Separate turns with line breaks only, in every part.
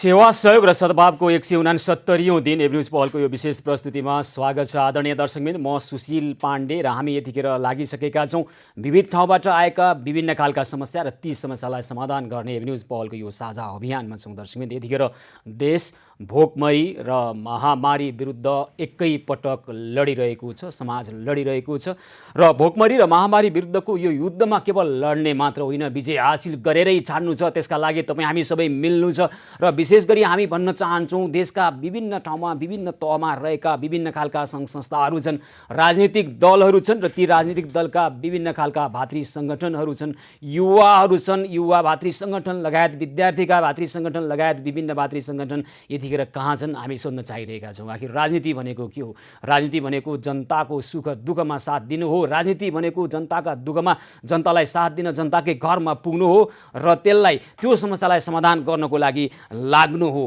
सेवा सहयोग र सद्भावको 169औं दिन एभ्री न्युज पहलको यो विशेष प्रस्तुतिमा स्वागत छ। आदरणीय दर्शकवृन्द, म सुशील पाण्डे र हामी यतिखेर लागिसकेका छौँ विविध ठाउँबाट आएका विभिन्न खालका समस्या र ती समस्यालाई समाधान गर्ने एभ्री न्युज पहलको यो साझा अभियानमा छौँ। दर्शकवृन्द, यतिखेर देश भोकमरी र महामारी विरुद्ध एकैपटक लडिरहेको छ, समाज लडिरहेको छ र भोकमरी र महामारी विरुद्धको यो युद्धमा केवल लड्ने मात्र होइन, विजय हासिल गरेरै छाड्नु छ। त्यसका लागि तपाईँ हामी सबै मिल्नु छ र विशेष गरी हामी भन्न चाहन्छौँ देशका विभिन्न ठाउँमा विभिन्न तहमा रहेका विभिन्न खालका सङ्घ संस्थाहरू छन्, राजनीतिक दलहरू छन् र ती राजनीतिक दलका विभिन्न खालका भातृ सङ्गठनहरू छन्, युवाहरू छन्, युवा भातृ सङ्गठन लगायत विद्यार्थीका भातृ सङ्गठन लगायत विभिन्न भातृ सङ्गठन यतिखेर कहाँ छन् हामी सोध्न चाहिरहेका छौँ। आखिर राजनीति भनेको के हो? राजनीति भनेको जनताको सुख दुःखमा साथ दिनु हो। राजनीति भनेको जनताका दुःखमा जनतालाई साथ दिन जनताकै घरमा पुग्नु हो र त्यसलाई त्यो समस्यालाई समाधान गर्नको लागि लाग्नु हो।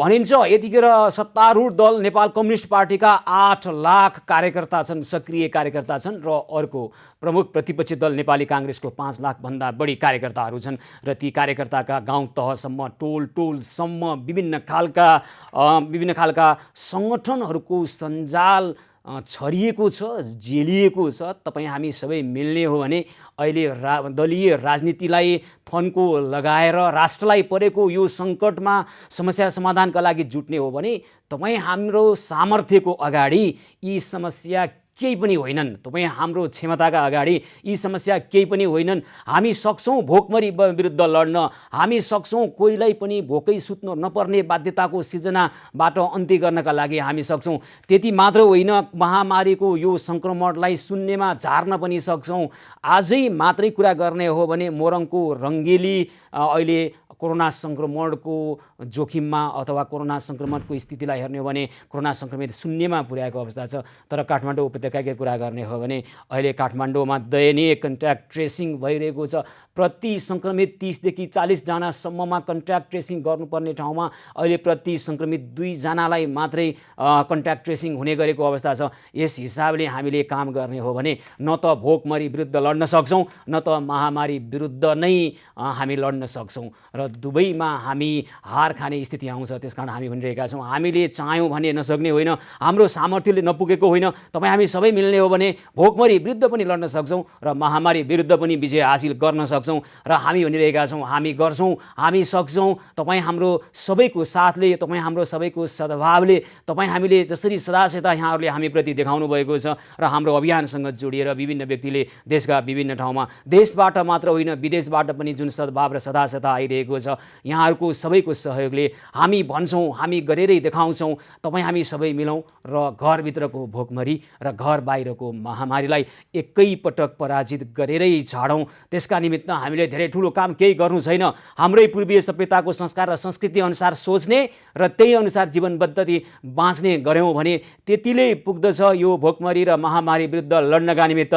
भनिन्छ यतिखेर सत्तारूढ दल नेपाल कम्युनिस्ट पार्टीका 8 लाख कार्यकर्ता छन्, सक्रिय कार्यकर्ता छन् र अर्को प्रमुख प्रतिपक्षी दल नेपाली काङ्ग्रेसको 5 लाख भन्दा बढी कार्यकर्ताहरू छन् र ती कार्यकर्ताका गाउँ तहसम्म टोलसम्म विभिन्न खालका सङ्गठनहरूको सञ्जाल छरिएको छ, जेलिएको छ। तपाईँ हामी सबै मिल्ने हो भने अहिले दलीय राजनीतिलाई थन्को लगाएर राष्ट्रलाई परेको यो सङ्कटमा समस्या समाधानका लागि जुट्ने हो भने तपाईँ हाम्रो सामर्थ्यको अगाडि यी समस्या केही पनि होइनन्। तपाईँ हाम्रो क्षमताका अगाडि यी समस्या केही पनि होइनन्। हामी सक्छौँ भोकमरी विरुद्ध लड्न, हामी सक्छौँ कोहीलाई पनि भोकै सुत्न नपर्ने बाध्यताको सिर्जनाबाट अन्त्य गर्नका लागि हामी सक्छौँ। त्यति मात्र होइन, महामारीको यो सङ्क्रमणलाई शून्यमा झार्न पनि सक्छौँ। आजै मात्रै कुरा गर्ने हो भने मोरङको रङ्गेली अहिले कोरोना सङ्क्रमणको जोखिममा अथवा कोरोना सङ्क्रमणको स्थितिलाई हेर्ने हो भने कोरोना सङ्क्रमित शून्यमा पुर्याएको अवस्था छ। तर काठमाडौँ उपत्यकाकै कुरा गर्ने हो भने अहिले काठमाडौँमा दयनीय कन्ट्याक्ट ट्रेसिङ भइरहेको छ। प्रति सङ्क्रमित 30 देखि 40 जनासम्ममा कन्ट्याक्ट ट्रेसिङ गर्नुपर्ने ठाउँमा अहिले प्रति सङ्क्रमित 2 जनालाई मात्रै कन्ट्याक्ट ट्रेसिङ हुने गरेको अवस्था छ। यस हिसाबले हामीले काम गर्ने हो भने न त भोकमरी विरुद्ध लड्न सक्छौँ न त महामारी विरुद्ध नै हामी लड्न सक्छौँ र दुवैमा हामी हार खाने स्थिति आउँछ। त्यसकारण हामी भनिरहेका छौँ हामीले चाह्यौँ भने नसक्ने होइन, हाम्रो सामर्थ्यले नपुगेको होइन। तपाईँ हामी सबै मिल्ने हो भने भोकमरी विरुद्ध पनि लड्न सक्छौँ र महामारी विरुद्ध पनि विजय हासिल गर्न सक्छौँ र हामी भनिरहेका छौँ हामी गर्छौँ, हामी सक्छौँ। तपाईँ हाम्रो सबैको साथले, तपाईँ हाम्रो सबैको सद्भावले, तपाईँ हामीले जसरी सदासदा यहाँहरूले हामीप्रति देखाउनु भएको छ र हाम्रो अभियानसँग जोडिएर विभिन्न व्यक्तिले देशका विभिन्न ठाउँमा देशबाट मात्र होइन विदेशबाट पनि जुन सद्भाव र सदासदा आइरहेको छ, यहाँहरूको सबैको सहयोगले हामी भन्छौँ, हामी गरेरै देखाउँछौँ। तपाईँ हामी सबै मिलौँ र घरभित्रको भोकमरी र घर बाहिरको महामारीलाई एकैपटक पराजित गरेरै छाडौँ। त्यसका निमित्त हामीले धेरै ठुलो काम केही गर्नु छैन। हाम्रै पूर्वीय सभ्यताको संस्कार र संस्कृति अनुसार सोच्ने र त्यही अनुसार जीवन पद्धति बाँच्ने गऱ्यौँ भने त्यतिले पुग्दछ यो भोकमरी र महामारी विरुद्ध लड्नका निमित्त।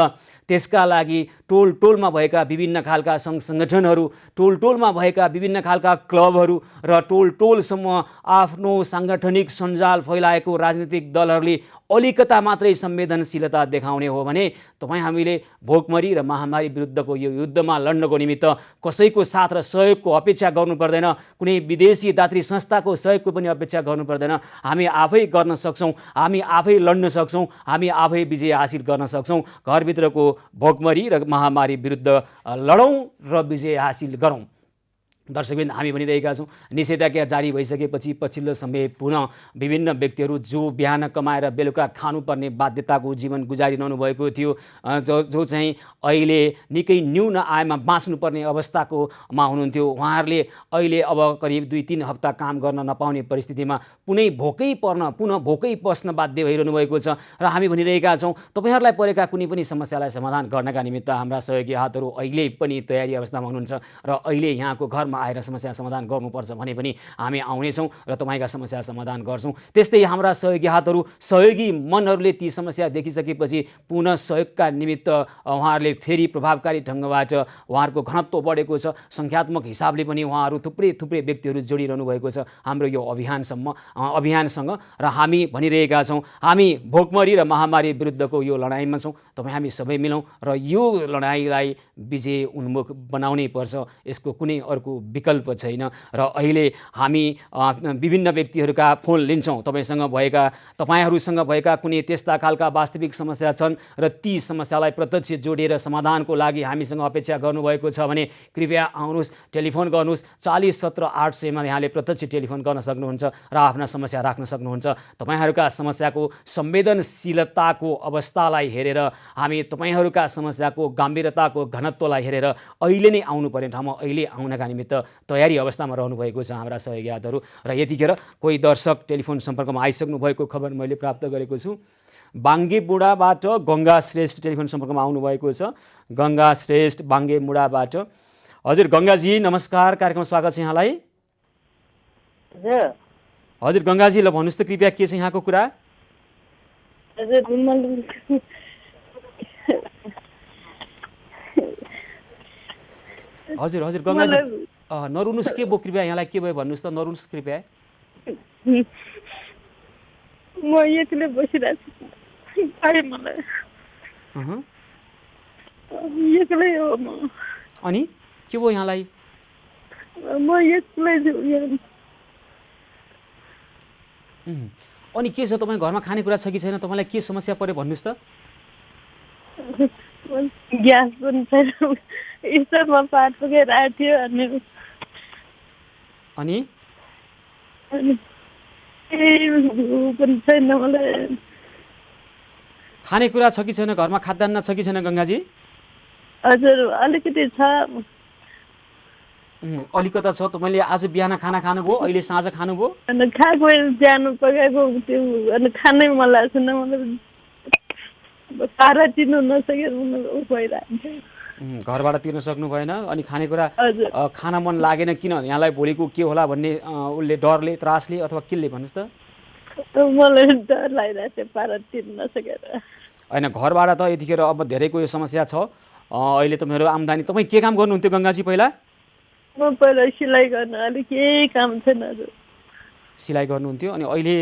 त्यसका लागि टोलमा भएका विभिन्न खालका सङ्घ सङ्गठनहरू, टोलमा भएका विभिन्न खालका क्लबहरू र टोलसम्म आफ्नो साङ्गठनिक सञ्जाल फैलाएको राजनीतिक दलहरूले अलिकता मात्रै संवेदनशीलता देखाउने हो भने तपाईँ हामीले भोकमरी र महामारी विरुद्धको यो युद्धमा लड्नको निमित्त कसैको साथ र सहयोगको अपेक्षा गर्नु पर्दैन, कुनै विदेशी दात्री संस्थाको सहयोगको पनि अपेक्षा गर्नु पर्दैन। हामी आफै गर्न सक्छौँ, हामी आफै लड्न सक्छौँ, हामी आफै विजय हासिल गर्न सक्छौँ। घरभित्रको भोकमरी र महामारी विरुद्ध लडौँ र विजय हासिल गरौँ। दर्शकवृन्द, हामी भनिरहेका छौँ निषेधाज्ञा जारी भइसकेपछि पछिल्लो समय पुनः विभिन्न व्यक्तिहरू जो बिहान कमाएर बेलुका खानुपर्ने बाध्यताको जीवन गुजारिरहनु भएको थियो, जो चाहिँ अहिले निकै न्यून आयमा बाँच्नुपर्ने अवस्थाकोमा हुनुहुन्थ्यो, उहाँहरूले अहिले अब करिब 2-3 हप्ता काम गर्न नपाउने परिस्थितिमा पुनः भोकै बस्न बाध्य भइरहनु भएको छ। र हामी भनिरहेका छौँ तपाईँहरूलाई परेका कुनै पनि समस्यालाई समाधान गर्नका निमित्त हाम्रा सहयोगी हातहरू अहिले पनि तयारी अवस्थामा हुनुहुन्छ र अहिले यहाँको घरमा आएर समस्या समाधान गर्नुपर्छ भने पनि हामी आउनेछौँ र तपाईँका समस्या समाधान गर्छौँ। त्यस्तै हाम्रा सहयोगी हातहरू, सहयोगी मनहरूले ती समस्या देखिसकेपछि पुनः सहयोगका निमित्त उहाँहरूले फेरि प्रभावकारी ढङ्गबाट उहाँहरूको घनत्व बढेको छ। सङ्ख्यात्मक हिसाबले पनि उहाँहरू थुप्रै व्यक्तिहरू जोडिरहनु भएको छ हाम्रो यो अभियानसँग र हामी भनिरहेका छौँ हामी भोकमरी र महामारी विरुद्धको यो लडाइँमा छौँ। तपाईँ हामी सबै मिलौँ र यो लडाइँलाई विजय उन्मुख बनाउनै पर्छ। यसको कुनै अर्को विकल्प छैन र अहिले हामी विभिन्न व्यक्तिहरूका फोन लिन्छौँ। तपाईँहरूसँग भएका कुनै त्यस्ता खालका वास्तविक समस्या छन् र ती समस्यालाई प्रत्यक्ष जोडिएर समाधानको लागि हामीसँग अपेक्षा गर्नुभएको छ भने कृपया आउनुहोस्, टेलिफोन गर्नुहोस्। 40 17 800 यहाँले प्रत्यक्ष टेलिफोन गर्न सक्नुहुन्छ र आफ्ना समस्या राख्न सक्नुहुन्छ। तपाईँहरूका समस्याको संवेदनशीलताको अवस्थालाई हेरेर हामी तपाईँहरूका समस्याको गम्भीरताको घनत्वलाई हेरेर अहिले नै आउनुपर्ने ठाउँमा अहिले आउनका निमित्त तयारी अवस्थामा रहनुभएको छ हाम्रा सहयोगीहरू। र यतिखेर कोही दर्शक टेलिफोन सम्पर्कमा आइसक्नु भएको खबर मैले प्राप्त गरेको छु। बाङ्गेमुडाबाट गङ्गा श्रेष्ठ टेलिफोन सम्पर्कमा आउनुभएको छ। गङ्गा श्रेष्ठ बाङ्गेमुडाबाट। हजुर गङ्गाजी नमस्कार, कार्यक्रममा स्वागत छ यहाँलाई। हजुर गङ्गाजी, ल भन्नुहोस् त कृपया के छ यहाँको कुरा? हजुर हजुर गङ्गाजी नरुनुहोस्, के भयो कृपया, यहाँलाई के भयो भन्नुहोस् त, नरुनुहोस् कृपया।
म एक्लै बसिरहेको छु, मलाई एक्लै हो म।
अनि के भयो यहाँलाई?
म एक्लै छु।
अनि के छ, तपाईँ घरमा खानेकुरा छ कि छैन? तपाईँलाई के समस्या पर्यो भन्नुहोस् त।
ग्यास पनि छैन, स्टोभमा पात पकाइरहेको थियो
अनि
पनि छैन मलाई।
खानेकुरा छ कि छैन घरमा? खाद्यान्न छ कि छैन गङ्गाजी?
हजुर अलिकति छ।
अलिकता छ। तपाईँले आज बिहान खाना खानुभयो, अहिले साँझ खानुभयो?
अनि खाएको बिहान पकाएको त्यो अनि खानै मन लाग्छ न, मलाई पारा तिर्नु नसकेर भइरहेको।
घरबाट तिर्न सक्नु भएन अनि खानेकुरा खान मन लागेन। किन? यहाँलाई भोलिको के होला भन्ने उसले डरले, त्रासले अथवा केले भन्नुहोस् त?
मलाई डर लागिरहेको थियो पारा तिर्न नसकेर।
होइन, घरबाट त यतिखेर अब धेरैको यो समस्या छ। अहिले तपाईँहरू आम्दानी, तपाईँ के काम गर्नुहुन्थ्यो गङ्गाजी पहिला?
म पहिला सिलाइ गर्न, अहिले केही काम छैन।
सिलाइ गर्नुहुन्थ्यो अनि अहिले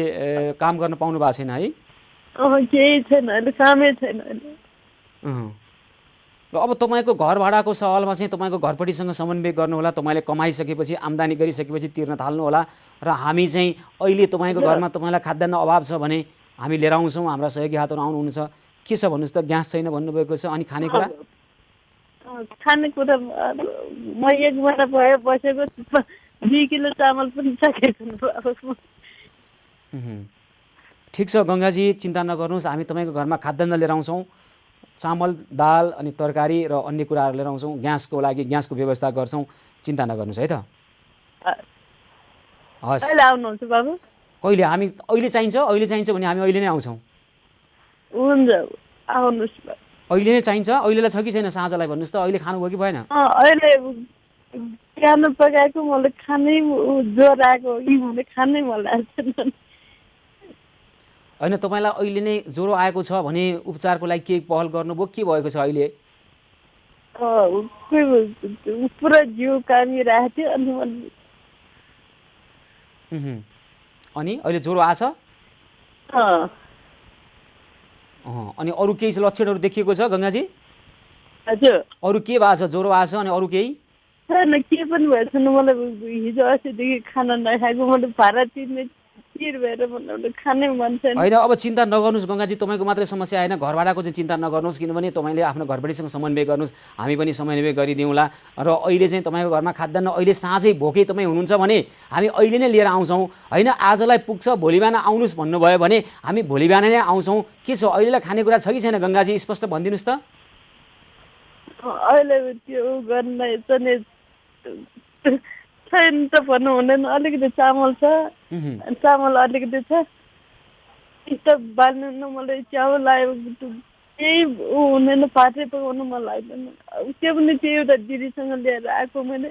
काम गर्न पाउनु भएको छैन है?
केही छैन, अहिले कामै छैन।
र अब तपाईँको घर भाडाको सवालमा चाहिँ तपाईँको घरपट्टिसँग समन्वय गर्नुहोला। तपाईँले कमाइसकेपछि, आम्दानी गरिसकेपछि तिर्न थाल्नुहोला। र हामी चाहिँ अहिले तपाईँको घरमा तपाईँलाई खाद्यान्न अभाव छ भने हामी लिएर आउँछौँ। हाम्रा सहयोगी हातहरू आउनुहुन्छ। के छ भन्नुहोस् त? ग्यास छैन भन्नुभएको छ, अनि खानेकुरा?
खानेकुरा म एक महिना भयो बसेको, 2 किलो चामल पनि सकेको।
ठिक छ गङ्गाजी, चिन्ता नगर्नुहोस्। हामी तपाईँको घरमा खाद्यान्न लिएर आउँछौँ। चामल, दाल अनि तरकारी र अन्य कुराहरू लिएर आउँछौँ। ग्यासको लागि ग्यासको व्यवस्था गर्छौँ। चिन्ता नगर्नुहोस् है त। हस्,
कहिले आउनुहुन्छ बाबु?
कहिले? हामी अहिले चाहिन्छ भने हामी अहिले नै आउँछौँ।
हुन्छ, आउनुहोस्।
अहिले नै चाहिन्छ? अहिलेलाई छ कि छैन साँझलाई भन्नुहोस् त? अहिले खानुभयो कि भएन?
अहिले बिहान पकाएको, मलाई खानै ज्वरो आएको कि मलाई खानै मन लाग्छ।
होइन, तपाईँलाई अहिले नै ज्वरो आएको छ भने उपचारको लागि के पहल गर्नुभयो? के भएको छ अहिले?
पुरा जिउ कामिरहेको थियो
अनि अहिले ज्वरो आछ? अनि अरू केही लक्षणहरू देखिएको छ गङ्गाजी?
हजुर।
अरू के भएको छ? ज्वरो आछ अनि अरू केही
छैन, के पनि भएको छैन। मलाई हिजो अस्तिदेखि खाना नखाएको, मलाई भाडा तिर्ने चिर भएर मलाई खानै मन छैन।
होइन, अब चिन्ता नगर्नुहोस् गङ्गाजी, तपाईँको मात्रै समस्या आएन, घर भाडाको चाहिँ चिन्ता नगर्नुहोस्। किनभने तपाईँले आफ्नो घरपट्टिसँग समन्वय गर्नुहोस्, हामी पनि समन्वय गरिदिउँला। र अहिले चाहिँ तपाईँको घरमा खाद्यान्न अहिले साँझै भोकै तपाईँ हुनुहुन्छ भने हामी अहिले नै लिएर आउँछौँ। होइन, आजलाई पुग्छ, भोलि बिहान आउनुहोस् भन्नुभयो भने हामी भोलि बिहान नै आउँछौँ। के छ अहिलेलाई खानेकुरा छ कि छैन गङ्गाजी? स्पष्ट भनिदिनुहोस् त।
अहिले त्यो गर्न छैन त भन्नु हुँदैन। अलिकति चामल छ, चामल अलिकति छ। स्टोभ बाल्नु मलाई चामल आयो, केही हुँदैन, पातै पकाउनु मन लाग्दैन। त्यो पनि त्यो एउटा दिदीसँग लिएर आएको मैले।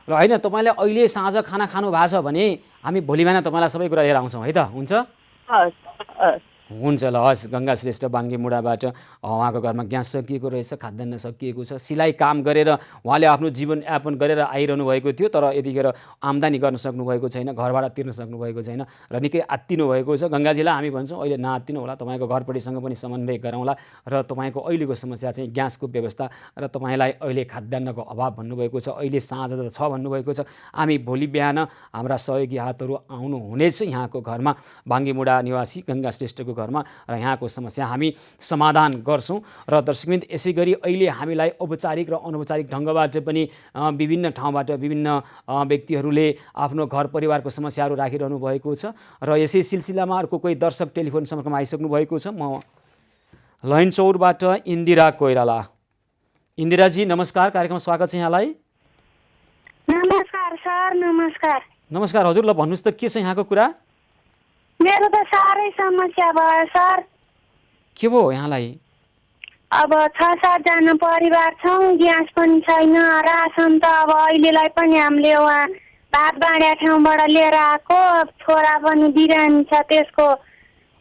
र होइन, तपाईँले अहिले साँझ खाना खानु भएको छ भने हामी भोलि बिहान तपाईँलाई सबै कुरा लिएर आउँछौँ है त? हुन्छ, हुन्छ ल, हस्। गङ्गा श्रेष्ठ बाङ्गेमुडाबाट उहाँको घरमा ग्यास सकिएको रहेछ, खाद्यान्न सकिएको छ। सिलाइ काम गरेर उहाँले आफ्नो जीवनयापन गरेर आइरहनु भएको थियो, तर यतिखेर आम्दानी गर्न सक्नुभएको छैन, घरबाट तिर्न सक्नुभएको छैन र निकै आत्तिनु भएको छ। गङ्गाजीलाई हामी भन्छौँ अहिले नआत्तिनु होला, तपाईँको घरपट्टिसँग पनि समन्वय गरौँला र तपाईँको अहिलेको समस्या चाहिँ ग्यासको व्यवस्था र तपाईँलाई अहिले खाद्यान्नको अभाव भन्नुभएको छ, अहिले साँझ त छ भन्नुभएको छ। हामी भोलि बिहान हाम्रा सहयोगी हातहरू आउनुहुनेछ यहाँको घरमा, बाङ्गेमुडा निवासी गङ्गा श्रेष्ठको घरमा, र यहाँको समस्या हामी समाधान गर्छौँ। र दर्शकवृन्द, यसै गरी अहिले हामीलाई औपचारिक र अनौपचारिक ढङ्गबाट पनि विभिन्न ठाउँबाट विभिन्न व्यक्तिहरूले आफ्नो घर परिवारको समस्याहरू राखिरहनु भएको छ र यसै सिलसिलामा अर्को कोही दर्शक टेलिफोन सम्पर्कमा आइसक्नु भएको छ। म लैनचौरबाट इन्दिरा कोइराला। इन्दिराजी नमस्कार, कार्यक्रममा स्वागत छ यहाँलाई।
नमस्कार सर। नमस्कार।
नमस्कार हजुर। ल भन्नुहोस् त, के छ यहाँको कुरा?
मेरो त साह्रै समस्या भयो सर।
के भयो यहाँलाई?
अब 6-7 जना परिवार छौँ, ग्यास पनि छैन, रासन त अब अहिलेलाई पनि हामीले उहाँ भात बाँड्या ठाउँबाट लिएर आएको, छोरा पनि बिरामी छ, त्यसको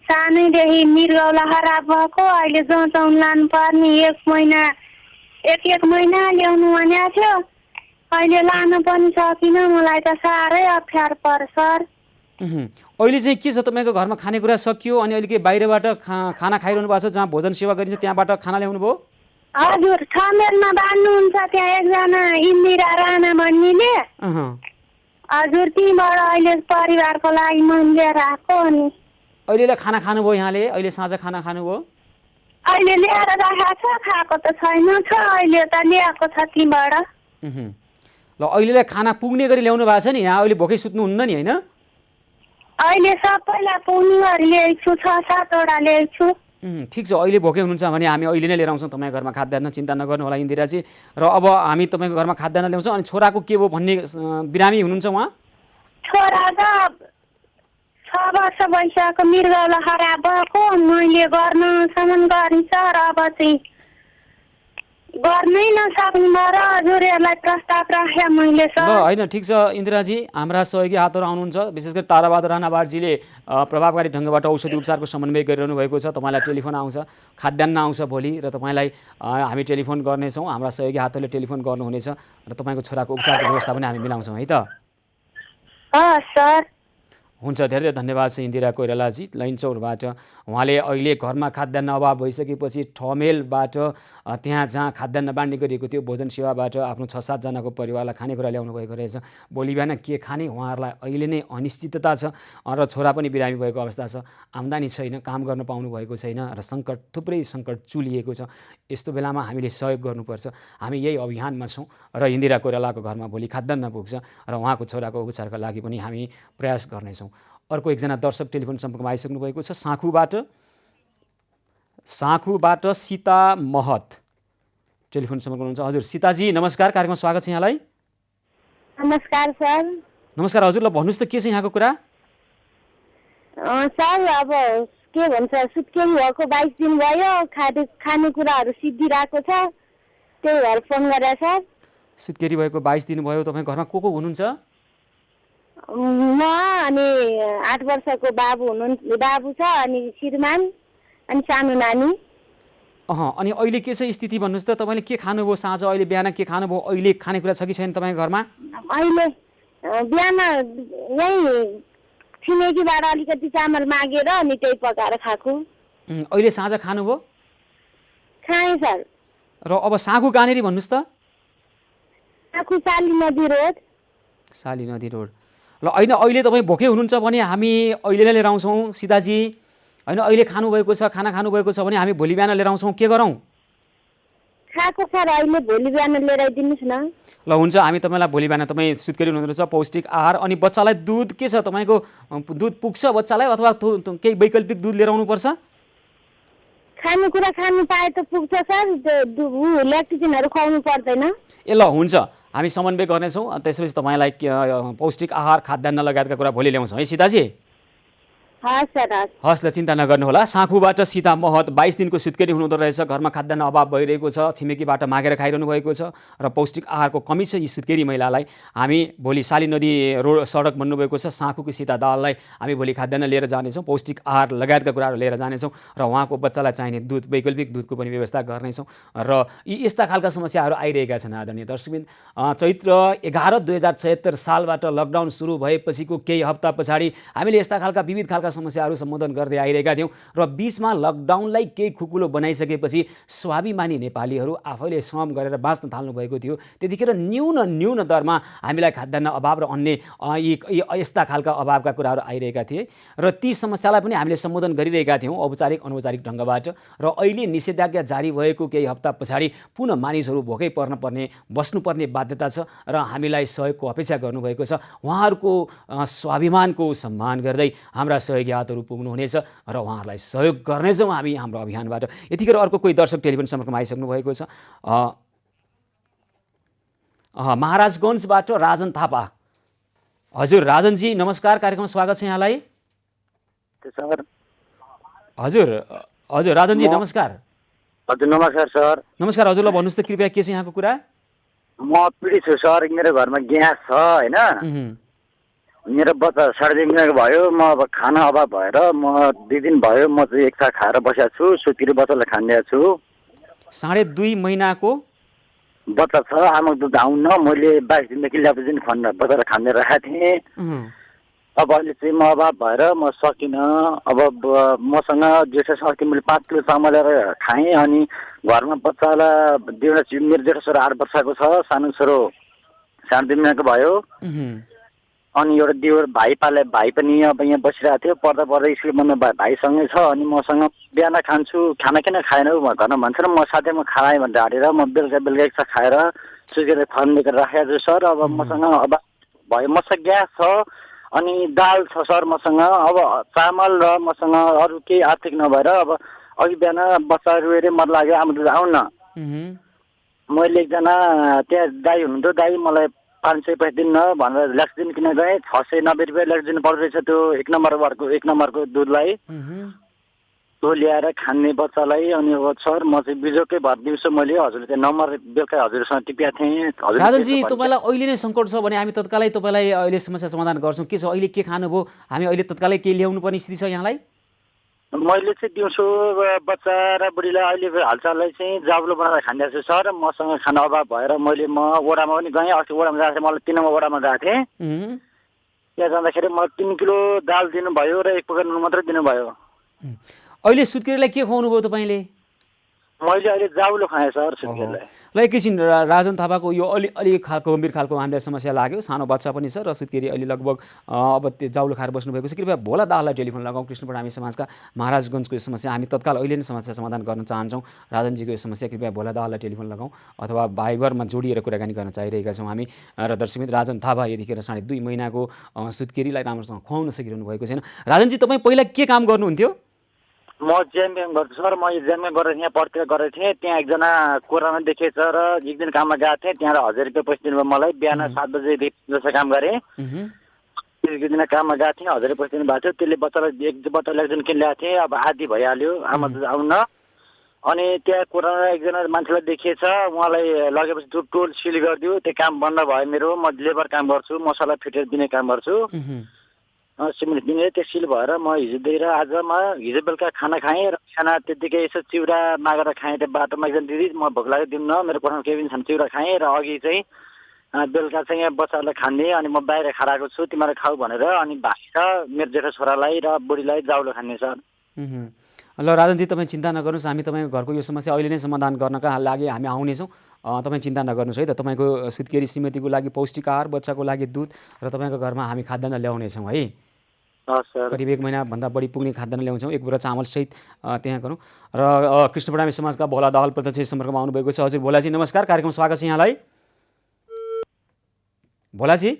सानैदेखि मृगौला खराब भएको, अहिले जँचाउन लानुपर्ने, एक महिना ल्याउनु भनेको थियो, अहिले लान पनि सकिनँ। मलाई त साह्रै अप्ठ्यारो पर्छ सर।
अहिले चाहिँ के छ, तपाईँको घरमा खानेकुरा सकियो अनि अहिले के बाहिरबाट खाना खाइरहनु भएको छ, जहाँ भोजन सेवा गरिन्छ त्यहाँबाट खाना ल्याउनु भयो?
हजुर, ठमेलमा बाँध्नुहुन्छ त्यहाँ एकजना इन्दिरा राणा भन्नेले। हजुर, त्यहीँबाट अहिले परिवारको लागि मैले लिएर आएको। अनि
अहिले खाना खानुभयो यहाँले? अहिले साँझ खाना खानुभयो?
अहिले ल्याएर राखेको छ, खाएको त छैन, अहिले त ल्याएको छ त्यहीँबाट।
ल, अहिलेलाई खाना पुग्ने गरी ल्याउनु भएको छ नि, यहाँ अहिले भोकै सुत्नुहुन्न नि होइन?
अहिले सबैलाई पुग्ने गरी ल्याएको छु, 6-7 वटा ल्याएको छु।
ठिक छ, अहिले भोकै हुनुहुन्छ भने हामी अहिले नै लिएर आउँछौँ तपाईँको घरमा खाद्यान्न, चिन्ता नगर्नु होला इन्दिराजी। र अब हामी तपाईँको घरमा खाद्यान्न ल्याउँछौँ। अनि छोराको के भयो भन्ने, बिरामी हुनुहुन्छ उहाँ?
छोरा त 6 वर्ष भइसक्यो, मृगौला खराब भएको, मैले गर्नसम्म गरिन्छ र अब चाहिँ गर्नै नसक्नु र हजुरहरूलाई प्रस्ताव राखेँ मैले सर।
ल होइन, ठिक छ इन्दिराजी, हाम्रा सहयोगी हातहरू आउनुहुन्छ, विशेष गरी ताराबहादुर राणाबारजीले प्रभावकारी ढङ्गबाट औषधि उपचारको समन्वय गरिरहनु भएको छ। तपाईँलाई टेलिफोन आउँछ, खाद्यान्न आउँछ भोलि, र तपाईँलाई हामी टेलिफोन गर्नेछौँ, हाम्रा सहयोगी हातहरूले टेलिफोन गर्नुहुनेछ र तपाईँको छोराको उपचारको व्यवस्था पनि हामी मिलाउँछौँ है त।
सर
हुन्छ, धेरै धेरै धन्यवाद छ इन्दिरा कोइरालाजी लैनचौरबाट। उहाँले अहिले घरमा खाद्यान्न अभाव भइसकेपछि ठमेलबाट त्यहाँ जहाँ खाद्यान्न बाँड्ने गरिएको थियो भोजन सेवाबाट आफ्नो 6-7 जनाको परिवारलाई खानेकुरा ल्याउनु भएको रहेछ। भोलि बिहान के खाने उहाँहरूलाई अहिले नै अनिश्चितता छ र छोरा पनि बिरामी भएको अवस्था छ, आम्दानी छैन, काम गर्न पाउनु भएको छैन र थुप्रै सङ्कट चुलिएको छ। यस्तो बेलामा हामीले सहयोग गर्नुपर्छ। हामी यही अभियानमा छौँ र इन्दिरा कोइरालाको घरमा भोलि खाद्यान्न पुग्छ र उहाँको छोराको उपचारका लागि पनि हामी प्रयास गर्नेछौँ। अर्को एकजना दर्शक टेलिफोन सम्पर्कमा आइसक्नु भएको छ, साँखुबाट सीता महत टेलिफोन सम्पर्क हुनुहुन्छ। हजुर सीताजी नमस्कार, कार्यक्रममा स्वागत छ यहाँलाई।
नमस्कार सर।
नमस्कार हजुर। ल भन्नुहोस् त, के छ यहाँको कुरा?
सर अब के भन्छ, सुत्केरी भएको 22 दिन भयो, खानेकुराहरू सिद्धिरहेको छ, त्यही भएर फोन गरेँ सर।
सुत्केरी भएको 22 दिन भयो, तपाईँको घरमा को हुनुहुन्छ?
म अनि 8 वर्षको बाबु छ, अनि श्रीमान, अनि सानो नानी।
अनि अहिले के छ स्थिति भन्नुहोस् त, तपाईँले के खानुभयो साँझ, अहिले बिहान के खानुभयो, अहिले खानेकुरा छ कि छैन तपाईँको घरमा?
अहिले बिहान यही छिमेकीबाट अलिकति चामल मागेर अनि त्यही पकाएर खाएको।
अहिले साँझ खानुभयो?
खाएँ सर।
र अब साँखु कहाँनिर भन्नुहोस् त?
साँखु साली नदी रोड। ल होइन, अहिले तपाईँ भोकै हुनुहुन्छ भने हामी अहिले नै लिएर आउँछौँ सीताजी, होइन अहिले खानुभएको छ, खाना खानुभएको छ भने हामी भोलि बिहान लिएर आउँछौँ, के गरौँ? खाएको सर, अहिले भोलि बिहान लिएर आइदिनुहोस् न।
ल हुन्छ, हामी तपाईँलाई भोलि बिहान, तपाईँ सुत्केरी हुनुहुँदो रहेछ, पौष्टिक आहार अनि बच्चालाई दुध के छ, तपाईँको दुध पुग्छ बच्चालाई अथवा केही वैकल्पिक दुध लिएर आउनुपर्छ?
खानेकुरा खानु पाए त पुग्छ सर, ल्याक्टिजनहरू खुवाउनु पर्दैन।
ए ल हुन्छ, हामी समन्वय गर्नेछौँ, त्यसपछि तपाईँलाई पौष्टिक आहार खाद्यान्न लगायतका कुरा भोलि ल्याउँछौँ है सीताजी।
हस् सर हस्।
हस् ल, चिन्ता नगर्नुहोला। साँखुबाट सीता महत 22 दिनको सुत्केरी हुनुहुँदो रहेछ, घरमा खाद्यान्न अभाव भइरहेको छ, छिमेकीबाट मागेर खाइरहनु भएको छ र पौष्टिक आहारको कमी छ यी सुत्केरी महिलालाई। हामी भोलि साली नदी रोड सडक बन्नुभएको छ, साँखुको सीता दाललाई हामी भोलि खाद्यान्न लिएर जानेछौँ, पौष्टिक आहार लगायतका कुराहरू लिएर जानेछौँ र उहाँको बच्चालाई चाहिने दुध, वैकल्पिक दुधको पनि व्यवस्था गर्नेछौँ। र यस्ता खालका समस्याहरू आइरहेका छन् आदरणीय दर्शकबिन। चैत्र 11/2076 सालबाट लकडाउन सुरु भएपछिको केही हप्ता पछाडि हामीले यस्ता खालका विविध खालका समस्याहरू सम्बोधन गर्दै आइरहेका थियौँ र बीचमा लकडाउनलाई केही खुकुलो बनाइसकेपछि स्वाभिमानी नेपालीहरू आफैले श्रम गरेर बाँच्न थाल्नु भएको थियो। त्यतिखेर न्यून दरमा हामीलाई खाद्यान्न अभाव र अन्य यस्ता खालका अभावका कुराहरू आइरहेका थिए र ती समस्यालाई पनि हामीले सम्बोधन गरिरहेका थियौँ औपचारिक अनौपचारिक ढङ्गबाट। र अहिले निषेधाज्ञा जारी भएको केही हप्ता पछाडि पुनः मानिसहरू भोकै बस्नुपर्ने बाध्यता छ र हामीलाई सहयोगको अपेक्षा गर्नुभएको छ। उहाँहरूको स्वाभिमानको सम्मान गर्दै हाम्रा सहयोगी हातहरू पुग्नुहुनेछ र उहाँहरूलाई सहयोग गर्नेछौँ हामी हाम्रो अभियानबाट। यतिखेर अर्को कोही दर्शक टेलिफोन सम्पर्कमा आइसक्नु भएको छ। महाराजगञ्जबाट राजन थापा। हजुर राजनजी नमस्कार, कार्यक्रममा स्वागत छ यहाँलाई। हजुर राजनजी नमस्कार।
हजुर नमस्कार सर।
नमस्कार हजुरलाई भन्नुहोस् त कृपया के छ यहाँको कुरा?
म पीडित छु सर, मेरो घरमा ग्यास छ होइन, मेरो बच्चा 3.5 महिनाको भयो, म अब खाना अभाव भएर म 2 दिन भयो म चाहिँ एक साथ खाएर बसेको छु, सुत्केरी बच्चालाई खानिदिएको छु।
2.5 महिनाको
बच्चा छ, आमाको दुध आउन मैले 22 दिनदेखि ल्याप्टोजिन बच्चालाई खाने राखेको थिएँ। अब अहिले चाहिँ म अभाव भएर म सकिनँ। अब मसँग जेठो अस्ति मैले 5 किलो चामल ल्याएर खाएँ अनि घरमा बच्चालाई मेरो जेठो छोरो 8 वर्षको छ, सानो छोरो 2.5 महिनाको भयो। अनि एउटा दिवर भाइ पनि अब यहाँ बसिरहेको थियो, पढ्दा स्कुल बन्द भाइसँगै छ। अनि मसँग बिहान खान्छु, खाना किन खाएनौ घरमा भन्छ र म साथैमा खाएँ भनेर हालेर म बेलुका एक साथ खाएर सुकेर फर्नेर राखेको छु सर। अब मसँग अब भयो, मसँग ग्यास छ अनि दाल छ सर मसँग, अब चामल र मसँग अरू केही आर्थिक नभएर अब अघि बिहान बच्चा रोएर मन लाग्यो आमा दुध आउन। मैले एकजना त्यहाँ दाई हुनुहुन्थ्यो, दाई मलाई 500 पैसा दिन्न भनेर ल्याक्सिन किन गएँ, 690 रुपियाँ ल्याक्सिन पर्दो रहेछ त्यो 1 नम्बरको दुधलाई। त्यो ल्याएर खाने बच्चालाई। अनि अब सर म चाहिँ बिजोकै भर दिउँसो मैले हजुरले त्यो नम्बर बेलुका हजुरसँग टिपेको थिएँ।
राजनजी तपाईँलाई अहिले नै सङ्कट छ भने हामी तत्कालै तपाईँलाई अहिले समस्या समाधान गर्छौँ। के छ अहिले के खानुभयो? हामी अहिले तत्कालै के ल्याउनु पर्ने स्थिति छ यहाँलाई?
मैले चाहिँ दिउँसो बच्चा र बुढीलाई अहिले हालचाललाई चाहिँ जाब्लो बनाएर खानिदिएको छु सर। मसँग खाना अभाव भएर म वडामा पनि गएँ, अस्ति वडामा गएको थिएँ, मलाई 3 नम्बर वडामा गएको थिएँ। त्यहाँ जाँदाखेरि मलाई 3 किलो दाल दिनुभयो र 1 पकेट नुन मात्रै दिनुभयो।
अहिले सुत्केरीलाई के खुवाउनु भयो तपाईँले?
मैले अहिले जाउलो खाएँ सर सुत्केरीलाई।
ल एकैछिन राजन थापाको यो अलि गम्भीर खालको हामीलाई समस्या लाग्यो, सानो बच्चा पनि छ र सुत्केरी अहिले लगभग अब त्यो जाउलो खाएर बस्नुभएको छ। कृपया भोला दाहाललाई टेलिफोन लगाउँ, कृष्णपुर हामी समाजका महाराजगञ्जको यो समस्या हामी तत्काल अहिले नै समस्या समाधान गर्न चाहन्छौँ। राजनजीको यो समस्या कृपया भोला दाहाललाई टेलिफोन लगाउँ अथवा भाइबरमा जोडिएर कुराकानी गर्न चाहिरहेका छौँ हामी। र दर्शकमित्र राजन थापा यतिखेर 2.5 महिनाको सुत्केरीलाई राम्रोसँग खुवाउन सकिरहनु भएको छैन। राजनजी तपाईँ पहिला के काम गर्नुहुन्थ्यो?
म जेएमएम गर्छु सर। म जेएमएम गरेर यहाँ पढ्तिर गरेको थिएँ, त्यहाँ एकजना कोरोना देखेछ र एक दिन काममा गएको थिएँ, त्यहाँ 1000 रुपियाँ पैसा दिनुभयो मलाई। बिहान 7 बजे जस्तो काम गरेँ, एक दिन काममा गएको थिएँ, 1000 रुपियाँ पैसा दिनुभएको थियो। त्यसले बच्चालाई एकजना किन ल्याएको थिएँ, अब आधी भइहाल्यो आमा दुध आउन। अनि त्यहाँ कोरोना एकजना मान्छेलाई देखिएछ, उहाँलाई लगेपछि टोल सिल गरिदियो, त्यो काम बन्द भयो मेरो। म लेबर काम गर्छु, मसला फिटेर दिने काम गर्छु, सिमेन्ट दिने। त्यो सिल भएर म हिजो बेलुका खाना खाएँ र खाना त्यतिकै यसो चिउरा मागेर खाएँ। त्यो बाटोमा एकजना दिदी म भोक लाग्यो दिन्न, मेरो कोठामा केही पनि छैन, चिउरा खाएँ। र अघि चाहिँ बेलुका चाहिँ यहाँ बच्चाहरूलाई खाने अनि म बाहिर खाएको छु तिमीहरू खाऊ भनेर। अनि भाइ र मेरो जेठो छोरालाई र बुढीलाई जाउलो खाने सर।
ल राजनजी तपाईँ चिन्ता नगर्नुहोस्, हामी तपाईँको घरको यो समस्या अहिले नै समाधान गर्नका लागि हामी आउनेछौँ। तपाईँ चिन्ता नगर्नुहोस् है त। तपाईँको सुत्केरी श्रीमतीको लागि पौष्टिक आहार, बच्चाको लागि दुध र तपाईँको घरमा हामी खाद्यान्न ल्याउनेछौँ है। करिब 1 महिनाभन्दा बढी पुग्ने खाद्यान्न ल्याउँछौँ, 1 बोरा चामलसहित त्यहाँ गरौँ। र कृष्णपुर हामी समाजका भोला दाहाल प्रत्यक्ष सम्पर्कमा आउनुभएको छ। हजुर भोलाजी नमस्कार, कार्यक्रम स्वागत छ यहाँलाई। भोलाजी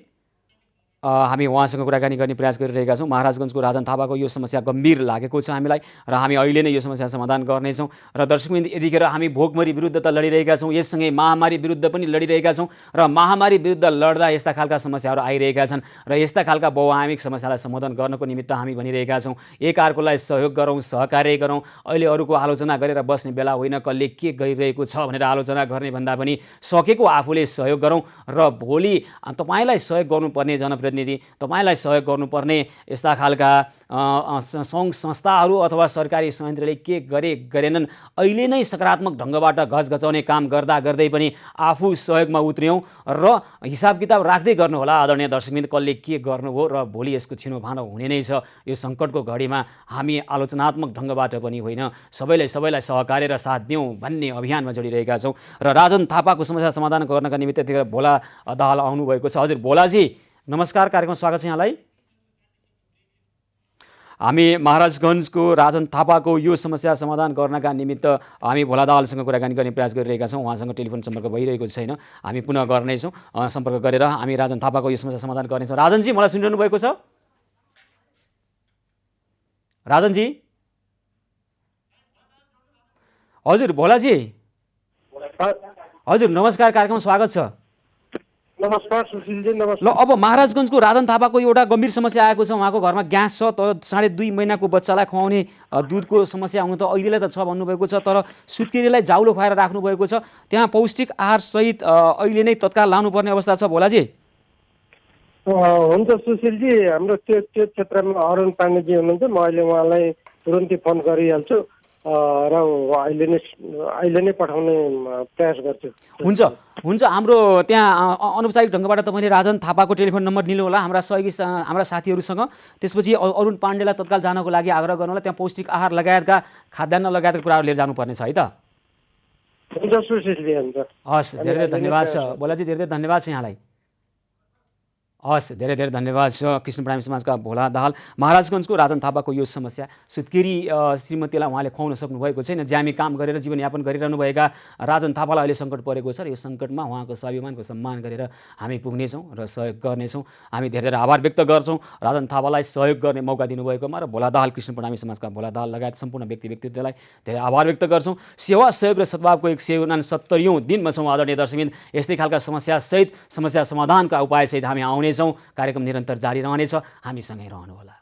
हामी उहाँसँग कुराकानी गर्ने प्रयास गरिरहेका छौँ। महाराजगञ्जको राजन थापाको यो समस्या गम्भीर लागेको छ हामीलाई र हामी अहिले नै यो समस्या समाधान गर्नेछौँ। र दर्शकवृन्द, यतिखेर हामी भोकमरी विरुद्ध त लडिरहेका छौँ, यससँगै महामारी विरुद्ध पनि लडिरहेका छौँ र महामारी विरुद्ध लड्दा यस्ता खालका समस्याहरू आइरहेका छन् र यस्ता खालका बहुआयामिक समस्यालाई समाधान गर्नको निमित्त हामी भनिरहेका छौँ एकअर्कालाई सहयोग गरौँ, सहकार्य गरौँ। अहिले अरूको आलोचना गरेर बस्ने बेला होइन, कसले के गरिरहेको छ भनेर आलोचना गर्ने भन्दा पनि सकेको आफूले सहयोग गरौँ र भोलि तपाईँलाई सहयोग गर्नुपर्ने जनप्रतिनिधि, तपाईँलाई सहयोग गर्नुपर्ने यस्ता खालका सङ्घ संस्थाहरू अथवा सरकारी संयन्त्रले के गरेनन्, अहिले नै सकारात्मक ढङ्गबाट घचघचाउने काम गर्दा गर्दै पनि आफू सहयोगमा उत्रियौँ र हिसाब किताब राख्दै गर्नुहोला आदरणीय दर्शकवृन्द, कसले के गर्नुभयो र भोलि यसको छिनोफानो हुने नै छ। यो सङ्कटको घडीमा हामी आलोचनात्मक ढङ्गबाट पनि होइन, सबैलाई सहकार्य र साथ दिउँ भन्ने अभियानमा जोडिरहेका छौँ। र राजन थापाको समस्या समाधान गर्नका निमित्त यतिखेर भोला दाहाल आउनुभएको छ। हजुर भोलाजी, नमस्कार, कार्यक्रम स्वागत छ यहाँलाई। हामी महाराजगञ्जको राजन थापाको यो समस्या समाधान गर्नका निमित्त हामी भोला दाहालसँग कुराकानी गर्ने प्रयास गरिरहेका छौँ। उहाँसँग टेलिफोन सम्पर्क भइरहेको छैन, हामी पुनः गर्नेछौँ सम्पर्क गरेर हामी राजन थापाको यो समस्या समाधान गर्नेछौँ। राजनजी, मलाई सुनिरहनु भएको छ? राजनजी? हजुर भोलाजी, हजुर नमस्कार, कार्यक्रम स्वागत छ।
नमस्कार सुशीलजी, नमस्कार।
ल, अब महाराजगञ्जको राजन थापाको एउटा गम्भीर समस्या आएको छ। उहाँको घरमा ग्यास छ, तर 2.5 महिनाको बच्चालाई खुवाउने दुधको समस्या हुनु त अहिलेलाई त छ भन्नुभएको छ, तर सुत्केरीलाई जाउलो खुवाएर राख्नुभएको छ। त्यहाँ पौष्टिक आहारसहित अहिले नै तत्काल लानुपर्ने अवस्था छ भोलाजी।
हुन्छ सुशीलजी, हाम्रो त्यो क्षेत्रमा अरुण पाण्डेजी हुनुहुन्छ, म अहिले उहाँलाई तुरन्तै फोन गरिहाल्छु र अहिले नै पठाउने प्रयास गर्छु।
हुन्छ हाम्रो त्यहाँ अनौपचारिक ढङ्गबाट तपाईँले राजन थापाको टेलिफोन नम्बर लिनुहोला हाम्रा साथीहरूसँग। त्यसपछि अरुण पाण्डेलाई तत्काल जानको लागि आग्रह गर्नुहोला। त्यहाँ पौष्टिक आहार लगायतका खाद्यान्न लगायतका कुराहरू लिएर जानुपर्ने छ है त।
हुन्छ सुशीलजी, हुन्छ।
हस्, धेरै धन्यवाद छ भोलाजी, धेरै धन्यवाद छ यहाँलाई। हस्, धेरै धन्यवाद छ कृष्ण प्राणी समाजका भोला दाहाल। महाराजगञ्जको राजन थापाको यो समस्या, सुत्केरी श्रीमतीलाई उहाँले खुवाउन सक्नुभएको छैन। ज्यामी काम गरेर जीवनयापन गरिरहनुभएका राजन थापालाई अहिले सङ्कट परेको छ र यो सङ्कटमा उहाँको स्वाभिमानको सम्मान गरेर हामी पुग्नेछौँ र सहयोग गर्नेछौँ। हामी धेरै आभार व्यक्त गर्छौँ राजन थापालाई सहयोग गर्ने मौका दिनुभएकोमा र भोला दाहाल कृष्ण प्राणी समाजका भोला दाहाल लगायत सम्पूर्ण व्यक्तित्वलाई धेरै आभार व्यक्त गर्छौँ। सेवा, सहयोग र सद्भावको 169औं दिनमा छौँ आदरणीय दर्शकवृन्द। यस्तै खालका समस्यासहित, समस्या समाधानका उपायसहित हामी आउने कार्यक्रम निरन्तर जारी रहनेछ, हामीसँगै रहनुहोला।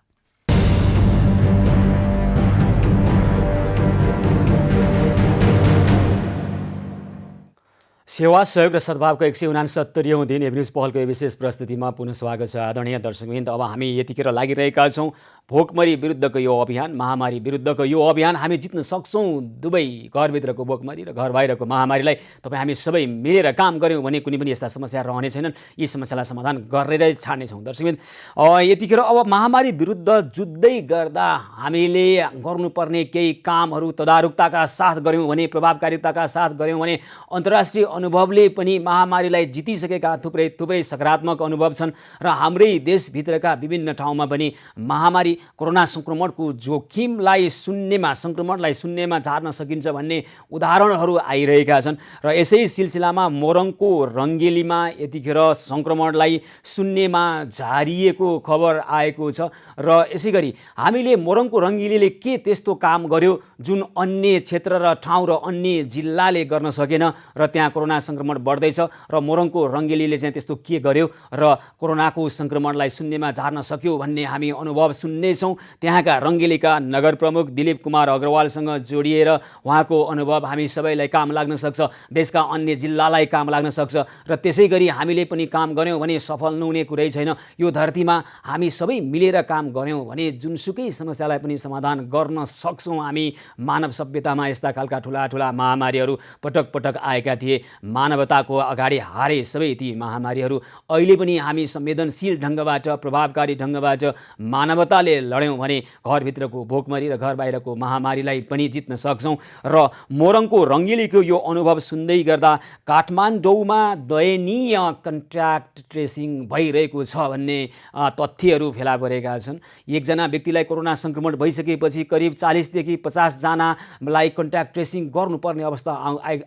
सेवा, सहयोग र सद्भावको 169औं दिन एभन्यूज पहलको विशेष प्रस्तुतिमा पुनः स्वागत छ आदरणीय दर्शकवृन्द। अब हामी यतिखेर लागिरहेका छौँ भोकमरी विरुद्धको यो अभियान, महामारी विरुद्धको यो अभियान हामी जित्न सक्छौँ। दुवै घरभित्रको भोकमरी र घर बाहिरको महामारीलाई हामी सबै मिलेर काम गऱ्यौँ भने कुनै पनि यस्ता समस्या रहने छैनन्। यी समस्यालाई समाधान गरेरै छाड्नेछौँ। दर्शकवृन्द, यतिखेर अब महामारी विरुद्ध जुत्दै गर्दा हामीले गर्नुपर्ने केही कामहरू तदारुकताका साथ गऱ्यौँ भने, प्रभावकारिताका साथ गऱ्यौँ भने अन्तर्राष्ट्रिय अनुभवले पनि महामारीलाई जितिसकेका थुप्रै सकारात्मक अनुभव छन् र हाम्रै देशभित्रका विभिन्न ठाउँमा पनि महामारी कोरोना सङ्क्रमणको सङ्क्रमणलाई शून्यमा झार्न सकिन्छ भन्ने उदाहरणहरू आइरहेका छन् र यसै सिलसिलामा मोरङको रङ्गेलीमा यतिखेर सङ्क्रमणलाई शून्यमा झारिएको खबर आएको छ र यसै गरी हामीले मोरङको रङ्गेलीले के त्यस्तो काम गर्यो जुन अन्य क्षेत्र र ठाउँ र अन्य जिल्लाले गर्न सकेन र त्यहाँ कोरोना सङ्क्रमण बढ्दैछ र मोरङको रङ्गेलीले चाहिँ त्यस्तो के गर्यो र कोरोनाको सङ्क्रमणलाई शून्यमा झार्न सक्यो भन्ने हामी अनुभव सुन्नेछौँ। त्यहाँका रङ्गेलीका नगर प्रमुख दिलीप कुमार अग्रवालसँग जोडिएर उहाँको अनुभव हामी सबैलाई काम लाग्न सक्छ, देशका अन्य जिल्लालाई काम लाग्न सक्छ र त्यसै गरी हामीले पनि काम गऱ्यौँ भने सफल नहुने कुरै छैन। यो धरतीमा हामी सबै मिलेर काम गऱ्यौँ भने जुनसुकै समस्यालाई पनि समाधान गर्न सक्छौँ हामी। मानव सभ्यतामा यस्ता खालका ठुला महामारीहरू पटक आएका थिए, मानवताको अगाडि हारे सबै ती महामारीहरू। अहिले पनि हामी संवेदनशील ढङ्गबाट, प्रभावकारी ढङ्गबाट मानवताले लड्यौँ भने घरभित्रको भोकमरी र घर बाहिरको महामारीलाई पनि जित्न सक्छौँ। र मोरङको रङ्गेलीको यो अनुभव सुन्दै गर्दा काठमाडौँमा दयनीय कन्ट्याक्ट ट्रेसिङ भइरहेको छ भन्ने तथ्यहरू फेला परेका छन्। एकजना व्यक्तिलाई कोरोना सङ्क्रमण भइसकेपछि करिब 40 देखि 50 जनालाई कन्ट्याक्ट ट्रेसिङ गर्नुपर्ने अवस्था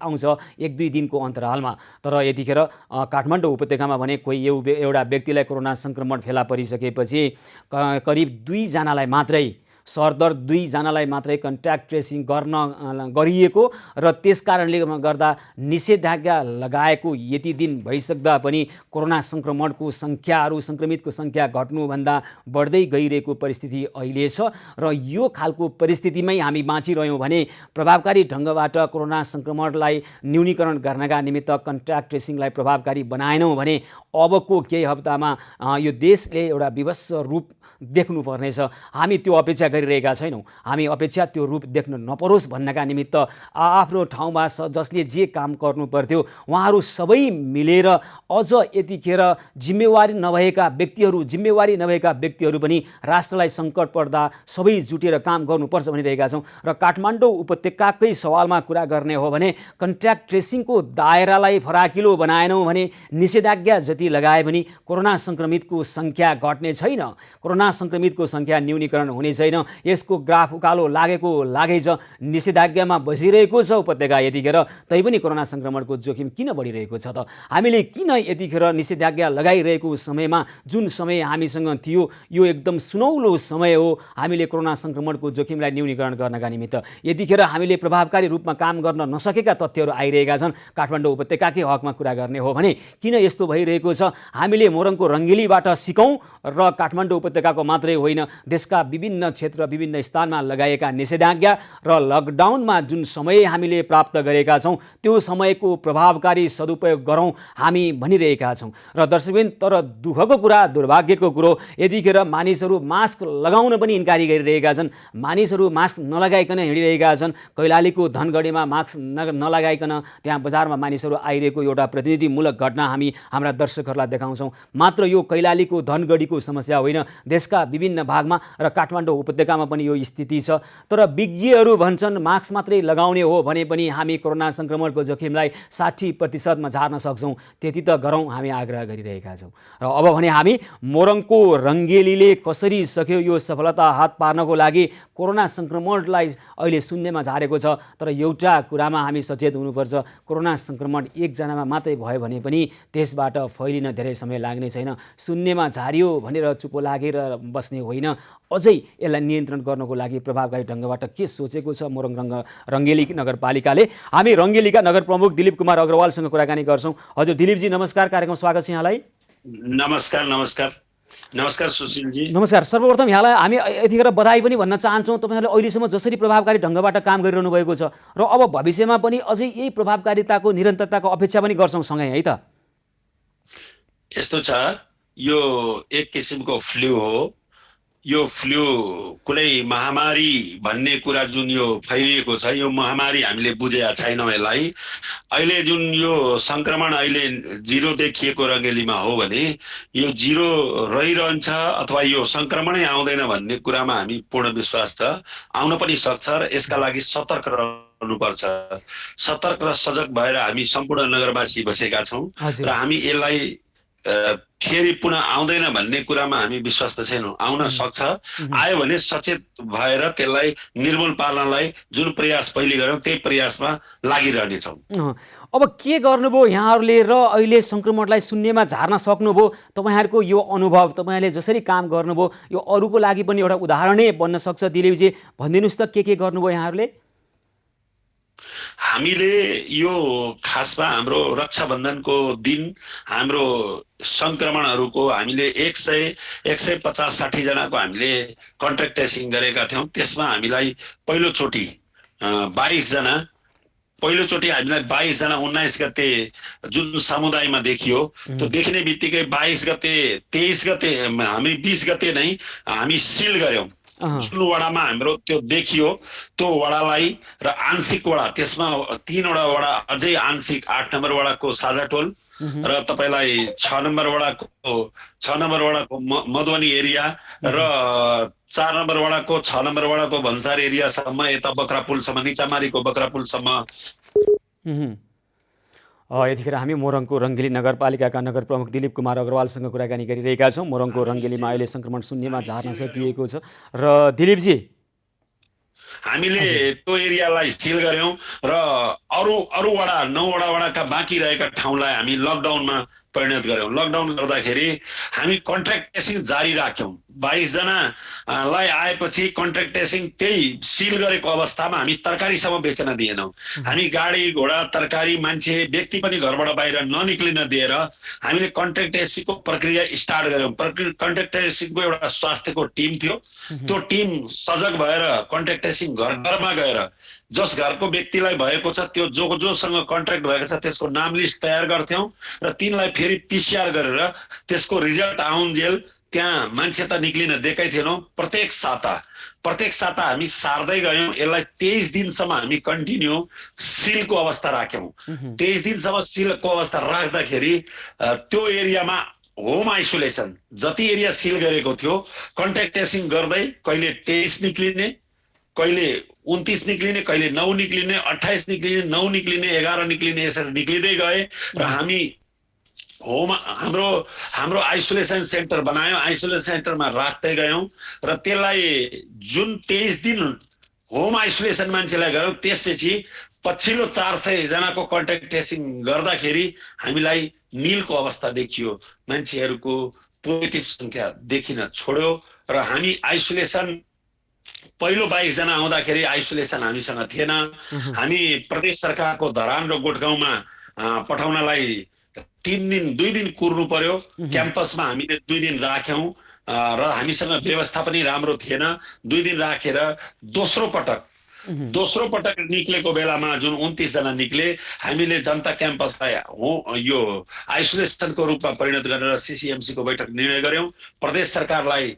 आउँछ। 1-2 दिनको अन्तरालमा। तर यतिखेर काठमाडौँ उपत्यकामा भने कोही एउटा व्यक्तिलाई कोरोना सङ्क्रमण फेला परिसकेपछि करिब 2 जनालाई मात्रै सरदर 2 जनालाई मात्रै कन्ट्याक्ट ट्रेसिङ गरिएको र त्यस कारणले गर्दा निषेधाज्ञा लगाएको यति दिन भइसक्दा पनि कोरोना सङ्क्रमणको सङ्ख्याहरू सङ्क्रमितको सङ्ख्या घट्नुभन्दा बढ्दै गइरहेको परिस्थिति अहिले छ र यो खालको परिस्थितिमै हामी बाँचिरह्यौँ भने प्रभावकारी ढङ्गबाट कोरोना सङ्क्रमणलाई न्यूनीकरण गर्नका निमित्त कन्ट्याक्ट ट्रेसिङलाई प्रभावकारी बनाएनौँ भने अबको केही हप्तामा यो देशले एउटा विवश रूप देख्नुपर्नेछ। हामी त्यो अपेक्षा गरिरहेका छैनौँ। हामी अपेक्षा त्यो रूप देख्न नपरोस् भन्नका निमित्त आफ्नो ठाउँमा जसले जे काम गर्नु पर्थ्यो उहाँहरू सबै मिलेर अझ यतिखेर जिम्मेवारी नभएका व्यक्तिहरू पनि राष्ट्रलाई सङ्कट पर्दा सबै जुटेर काम गर्नुपर्छ भनिरहेका छौँ। र काठमाडौँ उपत्यकाकै सवालमा कुरा गर्ने हो भने कन्ट्याक्ट ट्रेसिङको दायरालाई फराकिलो बनाएनौँ भने निषेधाज्ञा जति लगाए पनि कोरोना सङ्क्रमितको सङ्ख्या घट्ने छैन, कोरोना सङ्क्रमितको सङ्ख्या न्यूनीकरण हुने छैन। यसको ग्राफ उकालो लागै छ। निषेधाज्ञामा बसिरहेको छ उपत्यका यतिखेर, तैपनि कोरोना सङ्क्रमणको जोखिम किन बढिरहेको छ त? हामीले किन यतिखेर निषेधाज्ञा लगाइरहेको समयमा जुन समय हामीसँग थियो यो एकदम सुनौलो समय हो हामीले कोरोना सङ्क्रमणको जोखिमलाई न्यूनीकरण गर्नका निमित्त। यतिखेर हामीले प्रभावकारी रूपमा काम गर्न नसकेका तथ्यहरू आइरहेका छन्। काठमाडौँ उपत्यकाकै हकमा कुरा गर्ने हो भने किन यस्तो भइरहेको छ? हामीले मोरङको रङ्गेलीबाट सिकौँ र काठमाडौँ उपत्यकाको मात्रै होइन देशका विभिन्न क्षेत्र विभिन्न स्थानमा लगाएका निषेधाज्ञा र लकडाउनमा जुन समय हामीले प्राप्त गरेका छौँ त्यो समयको प्रभावकारी सदुपयोग गरौँ हामी भनिरहेका छौँ। र दर्शकबिन, तर दुःखको कुरा, दुर्भाग्यको कुरो, यतिखेर मानिसहरू मास्क लगाउन पनि इन्कारी गरिरहेका छन्। मानिसहरू मास्क नलगाइकन हिँडिरहेका छन्। कैलालीको धनगढीमा मास्क नलगाइकन त्यहाँ बजारमा मानिसहरू आइरहेको एउटा प्रतिनिधिमूलक घटना हामी हाम्रा दर्शकहरूलाई देखाउँछौँ। मात्र यो कैलालीको धनगढीको समस्या होइन, देशका विभिन्न भागमा र काठमाडौँ उपत्यकामा पनि यो स्थिति छ। तर विज्ञहरू भन्छन् मास्क मात्रै लगाउने हो भने पनि हामी कोरोना सङ्क्रमणको जोखिमलाई 60% झार्न सक्छौँ। त्यति त गरौँ, हामी आग्रह गरिरहेका छौँ। र अब भने हामी मोरङको रङ्गेलीले कसरी सक्यो यो सफलता हात पार्नको लागि कोरोना सङ्क्रमणलाई अहिले शून्यमा झारेको छ। तर एउटा कुरामा हामी सचेत हुनुपर्छ, कोरोना सङ्क्रमण एकजनामा मात्रै भयो भने पनि त्यसबाट फैलिन धेरै समय लाग्ने छैन। शून्यमा झारियो भनेर चुप लागेर बस्ने होइन, अझै यसलाई नियन्त्रण गर्नको लागि प्रभावकारी ढङ्गबाट के सोचेको छ मोरङ रङ्गेली नगरपालिकाले? हामी रङ्गेलीका नगर प्रमुख दिलीप कुमार अग्रवालसँग कुराकानी गर्छौँ। हजुर दिलीपजी, नमस्कार, कार्यक्रम स्वागत छ यहाँलाई।
नमस्कार सुशीलजी।
नमस्कार। सर्वप्रथम यहाँलाई हामी यतिखेर बधाई पनि भन्न चाहन्छौँ। तपाईँहरूले अहिलेसम्म जसरी प्रभावकारी ढङ्गबाट काम गरिरहनु भएको छ र अब भविष्यमा पनि अझै यही प्रभावकारिताको निरन्तरताको अपेक्षा पनि गर्छौँ सँगै, है त?
यस्तो छ, यो एक किसिमको फ्लू हो। यो फ्लू कुनै महामारी भन्ने कुरा जुन यो फैलिएको छ, यो महामारी हामीले बुझेका छैनौँ यसलाई। अहिले जुन यो सङ्क्रमण अहिले 0 देखिएको रङ्गेलीमा हो भने यो 0 रहिरहन्छ अथवा यो सङ्क्रमणै आउँदैन भन्ने कुरामा हामी पूर्ण विश्वास छ। आउन पनि सक्छ र यसका लागि सतर्क रहनुपर्छ। सतर्क र सजग भएर हामी सम्पूर्ण नगरवासी बसेका छौँ र हामी यसलाई फेरि पुनः आउँदैन भन्ने कुरामा हामी विश्वास त छैनौँ। आउन सक्छ, आयो भने सचेत भएर त्यसलाई निर्मूल पार्नलाई जुन प्रयास पहिले गऱ्यौँ त्यही प्रयासमा लागिरहनेछौँ।
अब के गर्नुभयो यहाँहरूले र अहिले सङ्क्रमणलाई शून्यमा झार्न सक्नुभयो? तपाईँहरूको यो अनुभव, तपाईँहरूले जसरी काम गर्नुभयो यो अरूको लागि पनि एउटा उदाहरणै बन्न सक्छ। दिलीपजी, भनिदिनुहोस् त के गर्नुभयो यहाँहरूले?
हामीले यो खासमा हाम्रो रक्षाबन्धनको दिन हाम्रो सङ्क्रमणहरूको हामीले 150-160 जनाको हामीले कन्ट्याक्ट ट्रेसिङ गरेका थियौँ। त्यसमा हामीलाई पहिलोचोटि 22 जना 19 गते जुन समुदायमा देखियो, त्यो देखिने बित्तिकै 22 गते 23 गते हामी 20 गते नै हामी सिल गऱ्यौँ। जुन वडामा हाम्रो त्यो देखियो त्यो वडालाई र आंशिक वडा, त्यसमा 3 वडा अझै आंशिक 8 नम्बर वडाको साझा टोल र तपाईँलाई 6 नम्बर वडाको मधुबनी एरिया र 4 नम्बर वडाको 6 नम्बर वडाको भन्सार एरियासम्म, यता बक्रापुलसम्म, निचामारीको बक्रापुलसम्म।
यतिखेर हामी मोरङको रङ्गेली नगरपालिकाका नगर प्रमुख दिलीप कुमार अग्रवालसँग कुराकानी गरिरहेका छौँ। मोरङको रङ्गेलीमा अहिले सङ्क्रमण शून्यमा झार्न सकिएको छ। र दिलीपजी,
हामीले त्यो एरियालाई सिल गर्यौं र अरू वडा 9 वडाका बाँकी रहेका ठाउँलाई हामी लकडाउनमा परिणत गर्यौं। लकडाउन गर्दाखेरि हामी कन्ट्र्याक्ट टेस्टिङ जारी राख्यौं। 22 जनालाई आएपछि कन्ट्र्याक्ट टेस्टिङ त्यही सिल गरेको अवस्थामा हामी तरकारीसम्म बेच्न दिएनौं। हामी गाडी घोडा तरकारी मान्छे व्यक्ति पनि घरबाट बाहिर ननिक्लिन दिएर हामीले कन्ट्र्याक्ट टेस्टिङको प्रक्रिया स्टार्ट गर्यौं। कन्ट्र्याक्ट टेस्टिङको एउटा स्वास्थ्यको टिम थियो। त्यो टिम सजग भएर कन्ट्र्याक्ट टेस्टिङ घर घरमा गएर जस घरको व्यक्तिलाई भएको छ त्यो जोसँग कन्ट्र्याक्ट भएको छ त्यसको नाम लिस्ट तयार गर्थ्यौं र तिनलाई फेरि पीसीआर गरेर त्यसको रिजल्ट आउन्जेल त्यहाँ मान्छे त निक्लिन दिएकै थिएनौं। प्रत्येक साता हामी सार्दै गयौं। यसलाई 23 दिनसम्म हामी कन्टिन्यू सिलको अवस्था राख्यौं। 23 दिनसम्म सिलको अवस्था राख्दाखेरि त्यो एरियामा होम आइसोलेसन जति एरिया सिल गरेको थियो कन्ट्याक्ट टेस्टिङ गर्दै कहिले 23 निक्लिने, कहिले 29 निक्लिने, कहिले 9 निक्लिने, 28 निक्लिने, 9 निक्लिने, 11 निक्लिने, यसरी निक्लिँदै गए र हामी हाम्रो आइसोलेसन सेन्टर बनायौं। आइसोलेसन सेन्टरमा राख्दै गयौं र त्यसलाई जुन 23 दिन होम आइसोलेसन मान्छेलाई गयौं त्यसपछि पछिल्लो 400 जनाको कन्ट्याक्ट टेस्टिङ गर्दाखेरि हामीलाई नीलको अवस्था देखियो। मान्छेहरूको पोजिटिभ संख्या देखिन छोड्यो र हामी आइसोलेसन पहिलो 22 जना आउँदाखेरि आइसोलेसन हामीसँग थिएन। हामी प्रदेश सरकारको धरान र गोठगाउँमा पठाउनलाई 2 दिन कुर्नु पर्यो। क्याम्पसमा हामीले 2 दिन राख्यौं र हामीसँग व्यवस्था पनि राम्रो थिएन। 2 दिन राखेर दोस्रो पटक निक्लेको बेलामा जुन 29 जना निक्ले हामीले जनता क्याम्पसलाई यो आइसोलेसनको रूपमा परिणत गरेर सीसीएमसी को बैठक निर्णय गर्यौं। प्रदेश सरकारलाई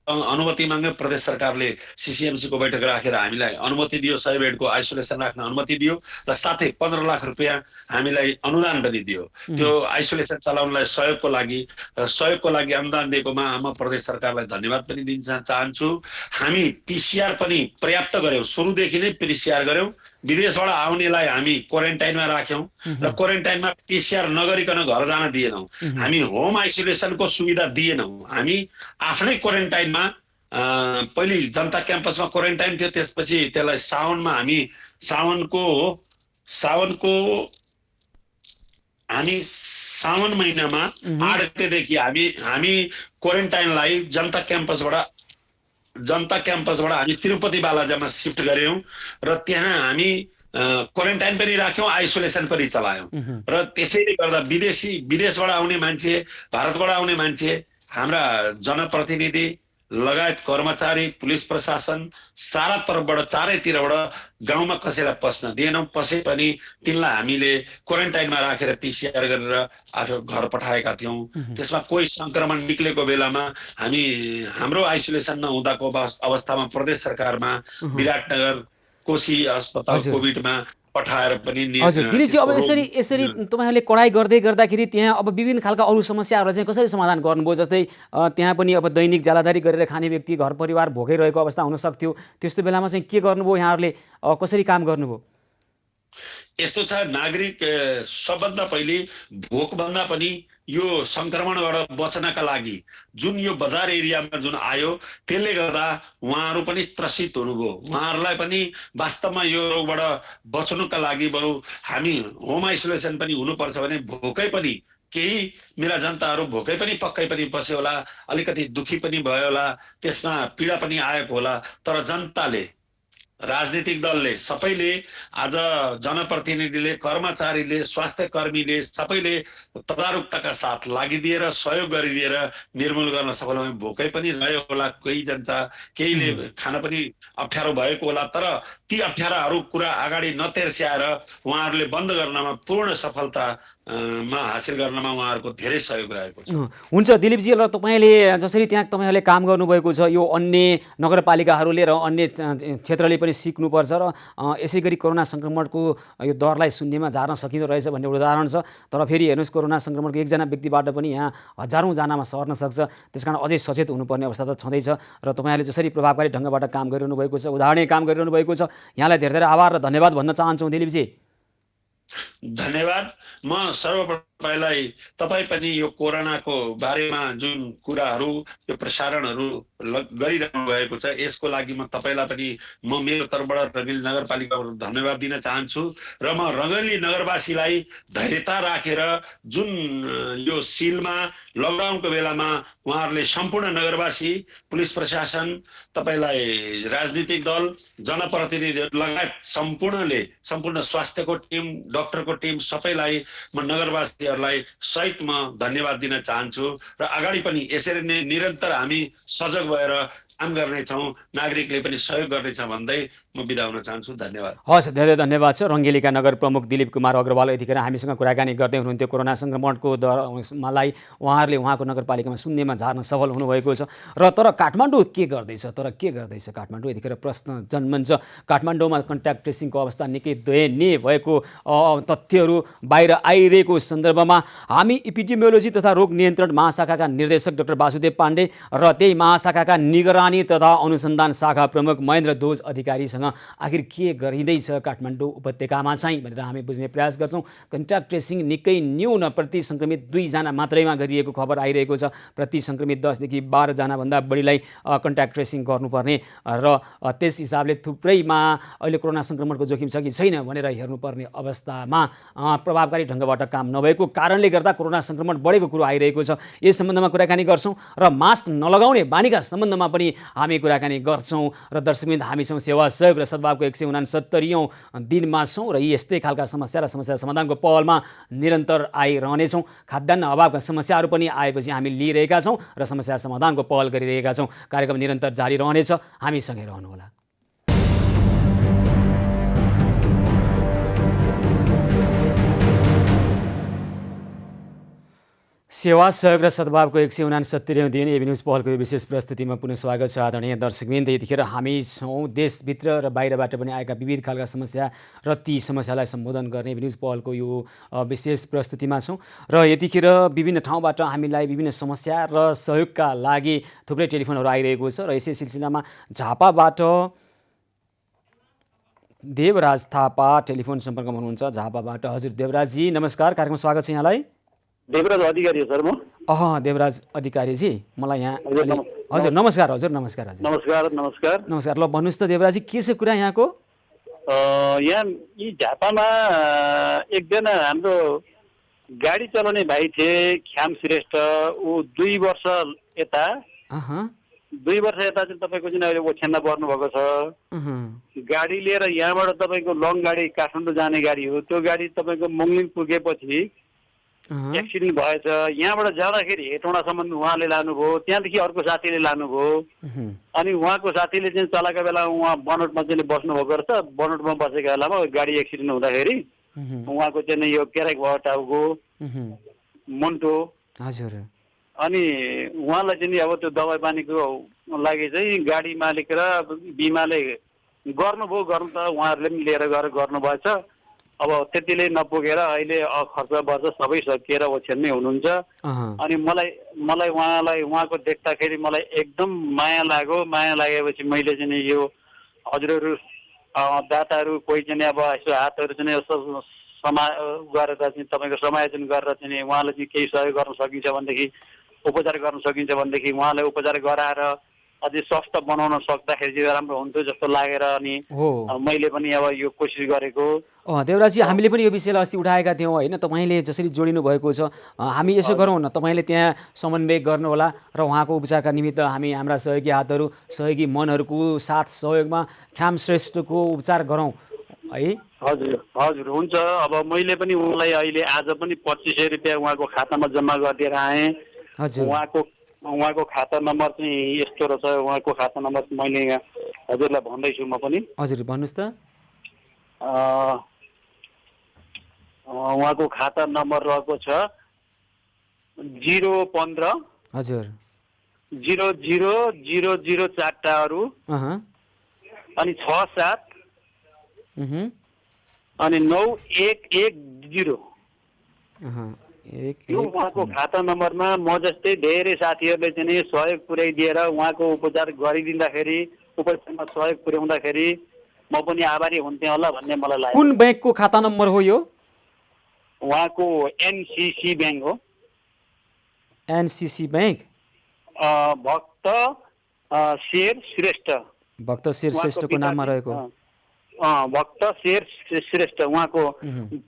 अनुमति माग्यो। प्रदेश सरकारले सीसीएमसी को बैठक राखेर हामीलाई अनुमति दियो। 100 बेडको आइसोलेसन राख्न अनुमति दियो र साथै 15 लाख रुपैयाँ हामीलाई अनुदान पनि दियो। त्यो आइसोलेसन चलाउनलाई सहयोगको लागि अनुदान दिएकोमा म प्रदेश सरकारलाई धन्यवाद पनि दिन चाहन्छु। हामी पीसीआर पनि पर्याप्त गर्यौं। सुरुदेखि नै पीसीआर गर्यौं। विदेशबाट आउनेलाई हामी क्वारेन्टाइनमा राख्यौं र क्वारेन्टाइनमा पीसीआर नगरिकन घर जान दिएनौं। हामी होम आइसोलेसनको सुविधा दिएनौं। हामी आफ्नै क्वारेन्टाइनमा पहिले जनता क्याम्पसमा क्वारेन्टाइन थियो। त्यसपछि त्यसलाई साउन महिनामा 8 गतेदेखि हामी क्वारेन्टाइनलाई जनता क्याम्पसबाट हामी तिरुपति बालाजामा शिफ्ट गर्यौं र त्यहाँ हामी क्वारेन्टाइन पनि राख्यौं, आइसोलेसन पनि चलायौं र त्यसैले गर्दा विदेशबाट आउने मान्छे, भारतबाट आउने मान्छे, हाम्रा जनप्रतिनिधि लगायत कर्मचारी, पुलिस प्रशासन सारा तर्फबाट चारैतिरबाट गाउँमा कसैलाई पस्न दिएनौं। पसे पनि तिनलाई हामीले क्वारेन्टाइनमा राखेर पीसीआर गरेर आफ्नो घर पठाएका थियौं। त्यसमा कोही संक्रमण निक्लेको बेलामा हाम्रो आइसोलेसन नहुँदाको अवस्थामा प्रदेश सरकारमा विराटनगर कोशी अस्पताल कोभिडमा पठाएर पनि
हजुर दिलीपजी अब यसरी तपाईहरुले कडाई गर्दै गर्दाखेरि त्यहाँ अब विभिन्न खालका अरु समस्याहरु चाहिँ कसरी समाधान गर्नुभयो? जस्तै त्यहाँ पनि अब दैनिक ज्यालादारी गरेर खाने व्यक्ति घर परिवार भोकै रहेको अवस्था हुन सक्थ्यो। त्यस्तो बेलामा चाहिँ के गर्नुभयो यहाँहरुले? कसरी काम गर्नुभयो?
यस्तो छ, नागरिक सबभन्दा पहिले भोकभन्दा पनि यो संक्रमणबाट बच्नका लागि जुन यो बजार एरियामा जुन आयो त्यसले गर्दा उहाँहरु पनि त्रसित हुनुभयो। उहाँहरुलाई पनि वास्तवमा यो रोगबाट बच्नुका लागि बरु हामी होम आइसोलेसन पनि हुनुपर्छ भने भोकै पनि केही मेरा जनताहरु भोकै पनि पक्कै पनि बस्यो होला, अलिकति दुखी पनि भयो होला, त्यसमा पीडा पनि आएको होला। तर जनताले, राजनीतिक दलले, सबैले, आज जनप्रतिनिधिले, कर्मचारीले, स्वास्थ्य कर्मीले सबैले तदारुकताका साथ लागिदिएर सहयोग गरिदिएर निर्मूल गर्न सफल भए। भोकै पनि रह्यो होला, कोही जनता केहीले खान पनि अप्ठ्यारो भएको होला, तर ती अप्ठ्याराहरू कुरा अगाडि नतेर्स्याएर उहाँहरूले बन्द गर्नमा पूर्ण सफलता हासिल गर्नमा उहाँहरूको धेरै सहयोग रहेको छ।
हुन्छ दिलीपजी, र तपाईले जसरी त्यहाँ तपाईहरुले काम गर्नुभएको छ, यो अन्य नगरपालिकाहरूले र अन्य क्षेत्रले पनि सिक्नुपर्छ र यसैगरी कोरोना संक्रमणको यो दरलाई शून्यमा झार्न सकिँदो रहेछ भन्ने उदाहरण छ। तर फेरि हेर्नुस्, कोरोना संक्रमणको एकजना व्यक्तिबाट पनि यहाँ हजारौं जनामा सर्न सक्छ। त्यसकारण अझै सचेत हुनुपर्ने अवस्था त छँदैछ र तपाईहरुले जसरी प्रभावकारी ढंगबाट काम गरिरहनु भएको छ, उदाहरणीय काम गरिरहनु भएको छ, यहाँलाई धेरै धेरै आभार र धन्यवाद भन्न चाहन्छौं दिलीपजी।
धन्यवाद। म सर्वप्रथम तपाईँ पनि यो कोरोनाको बारेमा जुन कुराहरू यो प्रसारणहरू गरिरहनु भएको छ यसको लागि म तपाईँलाई पनि म मेरो तर्फबाट रङ्गली नगरपालिकाबाट धन्यवाद दिन चाहन्छु र म रङ्गली नगरवासीलाई धैर्यता राखेर जुन यो सिलमा लकडाउनको बेलामा उहाँहरूले सम्पूर्ण नगरवासी पुलिस प्रशासन तपाईँलाई राजनीतिक दल जनप्रतिनिधिहरू लगायत सम्पूर्ण स्वास्थ्यको टिम डाक्टरको टिम सबैलाई म नगरवासीहरूलाई सहित म धन्यवाद दिन चाहन्छु र अगाडि पनि यसरी नै निरन्तर हामी सजग भएर काम गर्नेछौँ नागरिकले पनि सहयोग गर्नेछ भन्दै म बिदा हुन चाहन्छु धन्यवाद।
हस् धेरै धन्यवाद छ। रङ्गेलीका नगर प्रमुख दिलीप कुमार अग्रवाल यतिखेर हामीसँग कुराकानी गर्दै हुनुहुन्थ्यो। कोरोना सङ्क्रमणको दरलाई उहाँहरूले उहाँको नगरपालिकामा शून्यमा झार्न सफल हुनुभएको छ र तर काठमाडौँ के गर्दैछ काठमाडौँ यतिखेर प्रश्न जन्मन्छ। काठमाडौँमा कन्ट्याक्ट ट्रेसिङको अवस्था निकै दयनीय भएको तथ्यहरू बाहिर आइरहेको सन्दर्भमा हामी एपिडेमियोलोजी तथा रोग नियन्त्रण महाशाखाका निर्देशक डाक्टर वासुदेव पाण्डे र त्यही महाशाखाका निगरानी तथा अनुसन्धान शाखा प्रमुख महेन्द्र ध्वज अधिकारीसँग आखिर के गरिँदैछ काठमाडौँ उपत्यकामा चाहिँ भनेर हामी बुझ्ने प्रयास गर्छौँ। कन्ट्याक्ट ट्रेसिङ निकै न्यून, प्रति सङ्क्रमित 2 जना मात्रैमा गरिएको खबर आइरहेको छ। प्रति सङ्क्रमित 10 देखि 12 जनाभन्दा बढीलाई कन्ट्याक्ट ट्रेसिङ गर्नुपर्ने र त्यस हिसाबले थुप्रैमा अहिले कोरोना सङ्क्रमणको जोखिम छ कि छैन भनेर हेर्नुपर्ने अवस्थामा प्रभावकारी ढङ्गबाट काम नभएको कारणले गर्दा कोरोना सङ्क्रमण बढेको कुरो आइरहेको छ। यस सम्बन्धमा कुराकानी गर्छौँ र मास्क नलगाउने बानीका सम्बन्धमा पनि हामी कुराकानी गर्छौँ र दर्शकवृन्द हामी छौँ सेवा सहयोग र सद्भावको 169औं दिनमा छौँ र यी यस्तै खालका समस्या र समस्या समाधानको पहलमा निरन्तर आइरहनेछौँ। खाद्यान्न अभावका समस्याहरू पनि आएपछि हामी लिइरहेका छौँ र समस्या समाधानको पहल गरिरहेका छौँ। कार्यक्रम निरन्तर जारी रहनेछ, हामीसँगै रहनुहोला। सेवा सहयोग र सद्भावको 169औं दिन एबी न्युज पहलको यो विशेष प्रस्तुतिमा पुनः स्वागत छ। आदरणीय दर्शकवृन्द, यतिखेर हामी छौँ देशभित्र र बाहिरबाट पनि आएका विविध खालका समस्या र ती समस्यालाई सम्बोधन गर्ने एबी न्युज पहलको यो विशेष प्रस्तुतिमा छौँ र यतिखेर विभिन्न ठाउँबाट हामीलाई विभिन्न समस्या र सहयोगका लागि थुप्रै टेलिफोनहरू आइरहेको छ र यसै सिलसिलामा झापाबाट देवराज थापा टेलिफोन सम्पर्कमा हुनुहुन्छ। झापाबाट हजुर देवराजजी नमस्कार, कार्यक्रममा स्वागत छ यहाँलाई।
देवराज अधिकारी हो सर म।
देवराज अधिकारीजी, मलाई यहाँ हजुर नमस्कार हजुर। नमस्कार। ल भन्नुहोस् त देवराजजी, के छ कुरा यहाँको?
यहाँ यी झापामा एकजना हाम्रो गाडी चलाउने भाइ थिए ख्याम श्रेष्ठ, ऊ 2 वर्ष यता चाहिँ तपाईँको चाहिँ अहिले ओछ्यानमा पर्नुभएको छ। गाडी लिएर यहाँबाट तपाईँको लङ गाडी काठमाडौँ जाने गाडी हो, त्यो गाडी तपाईँको मङ्लिङ पुगेपछि एक्सिडेन्ट भएछ। यहाँबाट जाँदाखेरि हेटौँडासम्म उहाँले लानुभयो, त्यहाँदेखि अर्को साथीले लानुभयो। अनि उहाँको साथीले चाहिँ चलाएको बेला उहाँ बनोटमा चाहिँ बस्नुभएको रहेछ। बनोटमा बसेको बेलामा गाडी एक्सिडेन्ट हुँदाखेरि उहाँको चाहिँ यो क्यारेक भयो टाउको मुन्टो।
हजुर।
अनि उहाँलाई चाहिँ अब त्यो दबाई पानीको लागि चाहिँ गाडी मालिक र बिमाले गर्नुभयो, गर्नु त उहाँहरूले पनि लिएर गएर गर्नुभएछ। अब त्यतिले नपुगेर अहिले खर्च बर्च सबै सकिएर ओछ्यानमै हुनुहुन्छ। अनि मलाई उहाँको देख्दाखेरि मलाई एकदम माया लाग्यो। माया लागेपछि मैले चाहिँ यो हजुरहरू दाताहरू कोही चाहिँ अब यसो हातहरू चाहिँ यसो गरेर चाहिँ तपाईँको समायोजन गरेर चाहिँ उहाँलाई चाहिँ केही सहयोग गर्न सकिन्छ भनेदेखि, उपचार गर्न सकिन्छ भनेदेखि उहाँलाई उपचार गराएर अझै स्वस्थ बनाउन सक्दाखेरि चाहिँ राम्रो हुन्थ्यो जस्तो लागेर अनि मैले पनि अब यो कोसिस गरेको।
देवराजी, हामीले पनि यो विषयलाई अस्ति उठाएका थियौँ होइन, तपाईँले जसरी जोडिनु भएको छ हामी यसो गरौँ न, तपाईँले त्यहाँ समन्वय गर्नुहोला र उहाँको उपचारका निमित्त हामी हाम्रा सहयोगी हातहरू सहयोगी मनहरूको साथ सहयोगमा ख्याम श्रेष्ठको उपचार गरौँ है।
हजुर हुन्छ। अब मैले पनि उहाँलाई अहिले आज पनि 2500 रुपियाँ उहाँको खातामा जम्मा गरिदिएर आएँ। उहाँको खाता नम्बर चाहिँ यस्तो रहेछ, उहाँको खाता नम्बर मैले हजुरलाई भन्दैछु म पनि।
हजुर भन्नुहोस् त।
उहाँको खाता नम्बर रहेको छ 015
हजुर
0000 4टाहरू अनि 67 अनि 9110 यो उहाँको खाता नम्बरमा म जस्तै धेरै साथीहरूले चाहिँ सहयोग पुर्याइदिएर उहाँको उपचार गरिदिँदाखेरि, उपचारमा सहयोग पुर्याउँदाखेरि म पनि आभारी हुन्थेँ होला भन्ने मलाई लाग्यो।
कुन ब्याङ्कको खाता नम्बर हो यो?
उहाँको एनसिसी ब्याङ्क हो।
NCC bank.
भक्त शेर श्रेष्ठ।
भक्त शेर श्रेष्ठको नाममा रहेको।
भक्त शेर श्रेष्ठ उहाँको